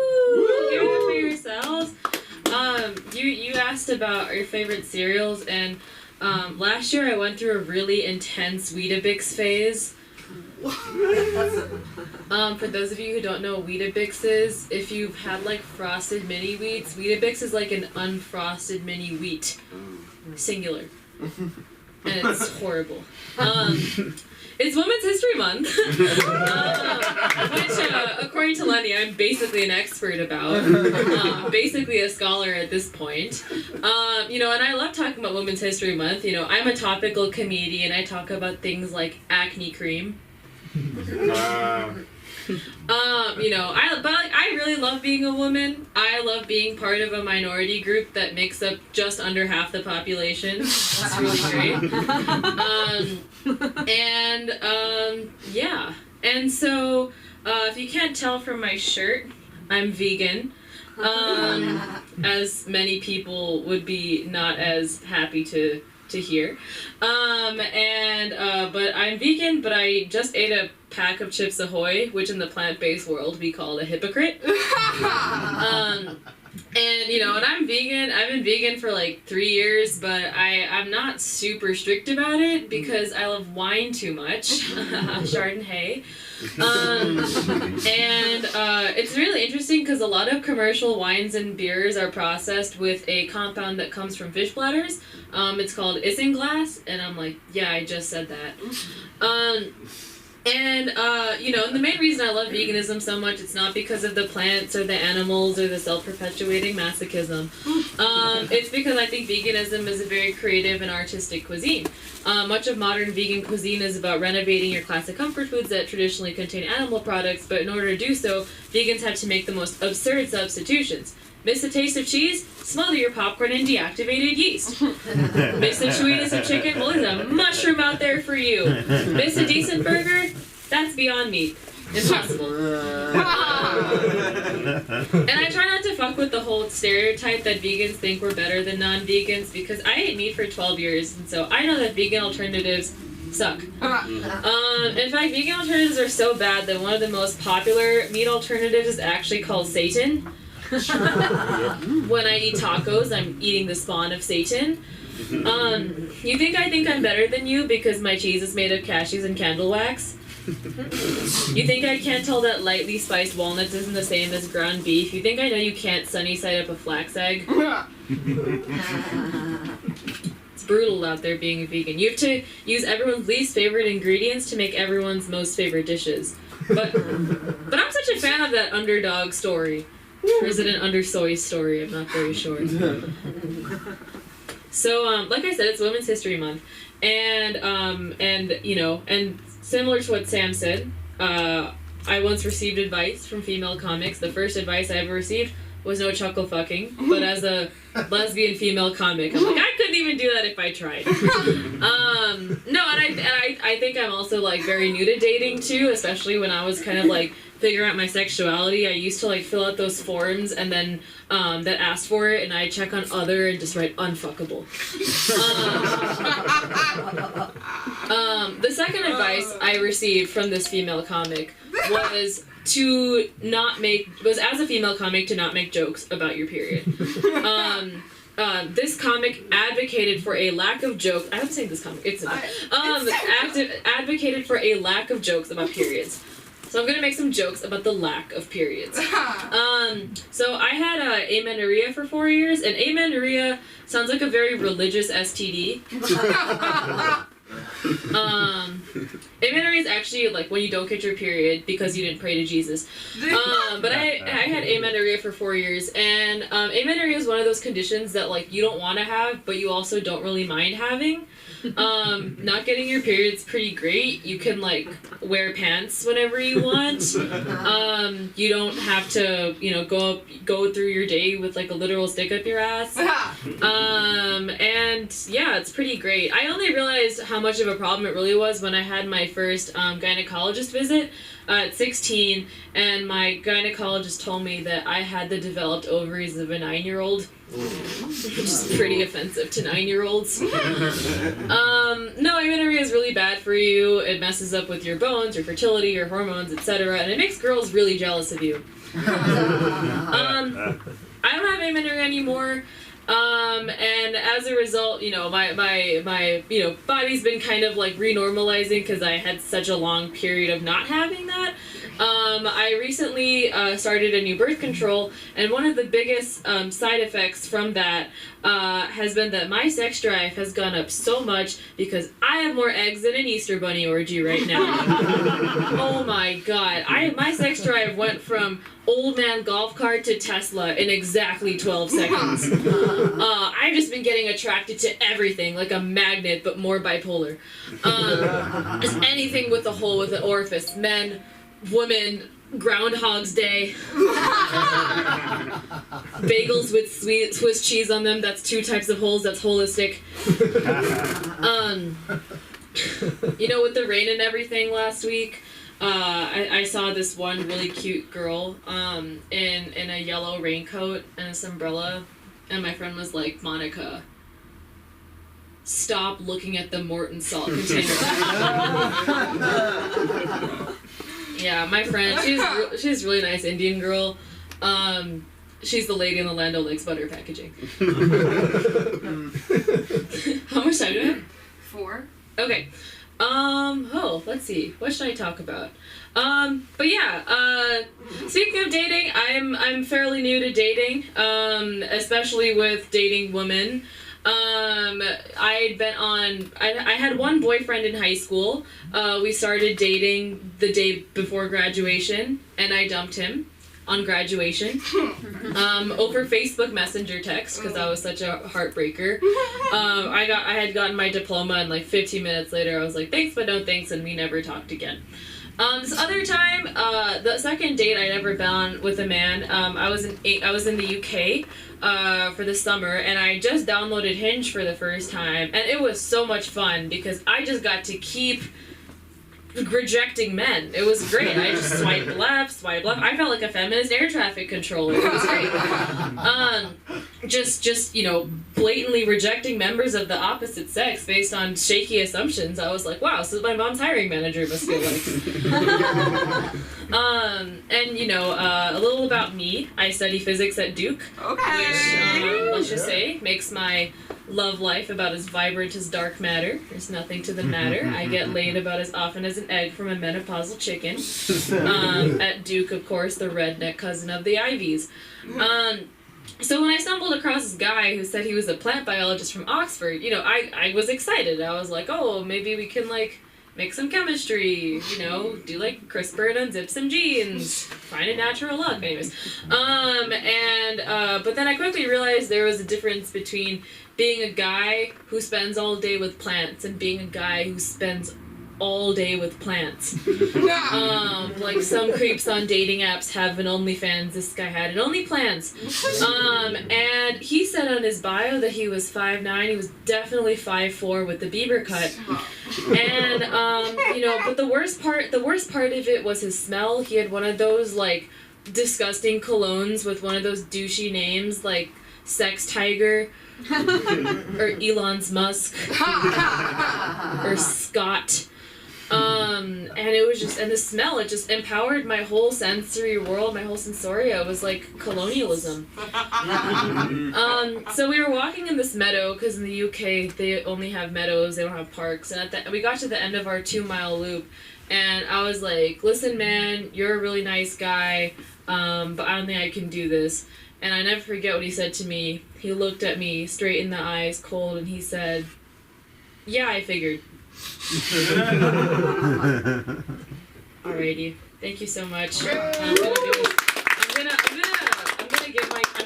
Give it up for yourselves. You asked about your favorite cereals, and last year I went through a really intense Weetabix phase. For those of you who don't know what Weetabix is, if you've had like frosted mini wheats, Weetabix is like an unfrosted mini wheat, singular, and it's horrible. It's Women's History Month, which, according to Lenny, I'm basically an expert about, basically a scholar at this point. You know, and I love talking about Women's History Month. You know, I'm a topical comedian. I talk about things like acne cream. You know, I really love being a woman. I love being part of a minority group that makes up just under half the population. It's really great. Yeah. And so, if you can't tell from my shirt, I'm vegan. As many people would be not as happy to hear. But I'm vegan, but I just ate a pack of Chips Ahoy, which in the plant-based world we call a hypocrite. And, you know, and I'm vegan. I've been vegan for like 3 years, but I'm not super strict about it because I love wine too much. Chardonnay. It's really interesting because a lot of commercial wines and beers are processed with a compound that comes from fish bladders. It's called isinglass, and I'm like, yeah, I just said that. You know, and the main reason I love veganism so much, it's not because of the plants or the animals or the self-perpetuating masochism. It's because I think veganism is a very creative and artistic cuisine. Much of modern vegan cuisine is about renovating your classic comfort foods that traditionally contain animal products, but in order to do so, vegans have to make the most absurd substitutions. Miss the taste of cheese? Smother your popcorn in deactivated yeast. Miss the sweetness of chicken? Well, there's a mushroom out there for you. Miss a decent burger? That's beyond meat. Impossible. And I try not to fuck fuck with the whole stereotype that vegans think we're better than non-vegans because I ate meat for 12 years, and so I know that vegan alternatives suck. In fact, vegan alternatives are so bad that one of the most popular meat alternatives is actually called Satan. When I eat tacos, I'm eating the spawn of Satan. You think I think I'm better than you because my cheese is made of cashews and candle wax? You think I can't tell that lightly spiced walnuts isn't the same as ground beef? You think I know you can't sunny side up a flax egg? It's brutal out there being a vegan. You have to use everyone's least favorite ingredients to make everyone's most favorite dishes. But I'm such a fan of that underdog story. Or is it an undersoy story? I'm not very sure. So, like I said, it's Women's History Month. And similar to what Sam said, I once received advice from female comics. The first advice I ever received was no chuckle fucking. But as a lesbian female comic, I'm like, I couldn't even do that if I tried. I think I'm also like very new to dating too, especially when I was kind of like figuring out my sexuality. I used to like fill out those forms and then that asked for it, and I check on other and just write unfuckable. The second advice I received from this female comic was as a female comic to not make jokes about your period. This comic advocated for a lack of jokes. I haven't seen this comic. Advocated for a lack of jokes about periods. So I'm gonna make some jokes about the lack of periods. So I had amenorrhea for 4 years, and amenorrhea sounds like a very religious STD. Amenorrhea is actually like when you don't get your period because you didn't pray to Jesus. But I had amenorrhea for 4 years, and amenorrhea is one of those conditions that like you don't want to have, but you also don't really mind having. Not getting your period's pretty great. You can like wear pants whenever you want. You don't have to, go through your day with like a literal stick up your ass. And yeah, it's pretty great. I only realized how much of a problem it really was when I had my first gynecologist visit at 16, and my gynecologist told me that I had the developed ovaries of a 9-year-old. Which is pretty offensive to 9-year-olds. No, amenorrhea is really bad for you. It messes up with your bones, your fertility, your hormones, etc., and it makes girls really jealous of you. I don't have amenorrhea anymore. And as a result, my body's been kind of like renormalizing because I had such a long period of not having that. I recently started a new birth control, and one of the biggest side effects from that has been that my sex drive has gone up so much because I have more eggs than an Easter Bunny orgy right now. Oh my god. My sex drive went from old man golf cart to Tesla in exactly 12 seconds. I've just been getting attracted to everything, like a magnet, but more bipolar. Just anything with a hole with an orifice. Men, women, Groundhog's Day. Bagels with sweet Swiss cheese on them, that's 2 types of holes, that's holistic. With the rain and everything last week, I saw this one really cute girl in a yellow raincoat and a umbrella, and my friend was like, Monica, stop looking at the Morton salt container. Yeah, my friend, she's a really nice Indian girl. She's the lady in the Land O'Lakes butter packaging. How much time do I have? 4. Okay. Let's see. What should I talk about? But yeah, speaking of dating, I'm fairly new to dating, especially with dating women. I had one boyfriend in high school. We started dating the day before graduation, and I dumped him on graduation over Facebook Messenger text because that was such a heartbreaker. I had gotten my diploma, and like 15 minutes later I was like, thanks but no thanks, and we never talked again. This other time, the second date I'd ever been on with a man, I was in the UK for the summer, and I just downloaded Hinge for the first time, and it was so much fun because I just got to keep rejecting men. It was great. I just swiped left. I felt like a feminist air traffic controller. It was great. Just blatantly rejecting members of the opposite sex based on shaky assumptions. I was like, wow, so my mom's hiring manager must feel like. And a little about me. I study physics at Duke. Okay. Which, let's just say, makes my love life about as vibrant as dark matter. There's nothing to the matter. I get laid about as often as an egg from a menopausal chicken. At Duke, of course, the redneck cousin of the Ivies. So when I stumbled across this guy who said he was a plant biologist from Oxford, I was excited. I was like, oh, maybe we can, make some chemistry, do, CRISPR and unzip some genes, find a natural luck, anyways. But then I quickly realized there was a difference between being a guy who spends all day with plants and being a guy who spends all day with plants. Some creeps on dating apps have an OnlyFans. This guy had an Only Plants. And he said on his bio that he was 5'9". He was definitely 5'4" with the Bieber cut. And but the worst part of it was his smell. He had one of those disgusting colognes with one of those douchey names like Sex Tiger. Or Elon's Musk. Or Scott. And it was just, and the smell, it just empowered my whole sensory world, my whole sensoria. It was like colonialism. So we were walking in this meadow, because in the UK, they only have meadows, they don't have parks, and we got to the end of our 2-mile loop, and I was like, listen man, you're a really nice guy, but I don't think I can do this. And I never forget what he said to me. He looked at me straight in the eyes, cold, and he said, yeah, I figured. Alrighty, thank you so much. I'm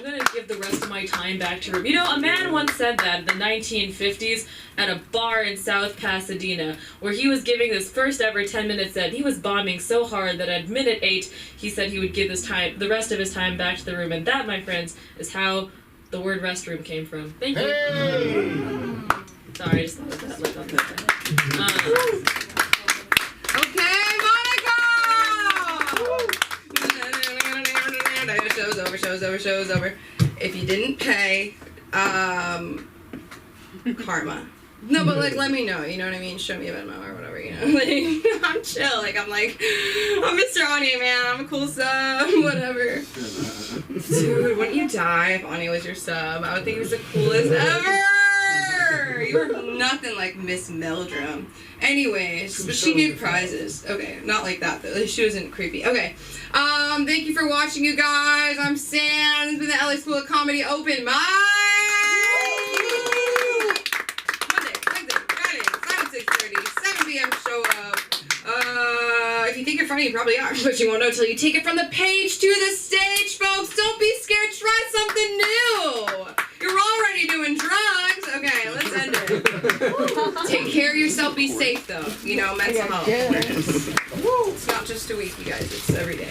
gonna give the rest of my time back to Ruby. A man once said that in the 1950s at a bar in South Pasadena, where he was giving this first ever 10-minute set. He was bombing so hard that at minute 8, he said he would give the rest of his time back to the room, and that, my friends, is how the word restroom came from. Thank you. Hey! Sorry, I just thought of that on the Okay, Monica! Show's over. If you didn't pay, karma. No, but let me know, you know what I mean? Show me a Venmo or whatever, I'm chill, I'm Mr. Anya, man, I'm a cool sub, whatever. Dude, wouldn't you die if Anya was your sub? I would think he was the coolest ever! You were nothing like Miss Meldrum. Anyways, but she gave prizes. Okay, not like that though. She wasn't creepy. Okay. Thank you for watching, you guys. I'm Sam. This has been the LA School of Comedy Open Mic. Monday, Wednesday, Friday, 6:30, 7 p.m. show up. If you think you're funny, you probably are, but you won't know till you take it from the page to the stage, folks. Don't be scared. Try something new. You're already doing drugs. Okay, let's end it. Take care of yourself. Be safe, though. Mental health. It's not just a week, you guys. It's every day.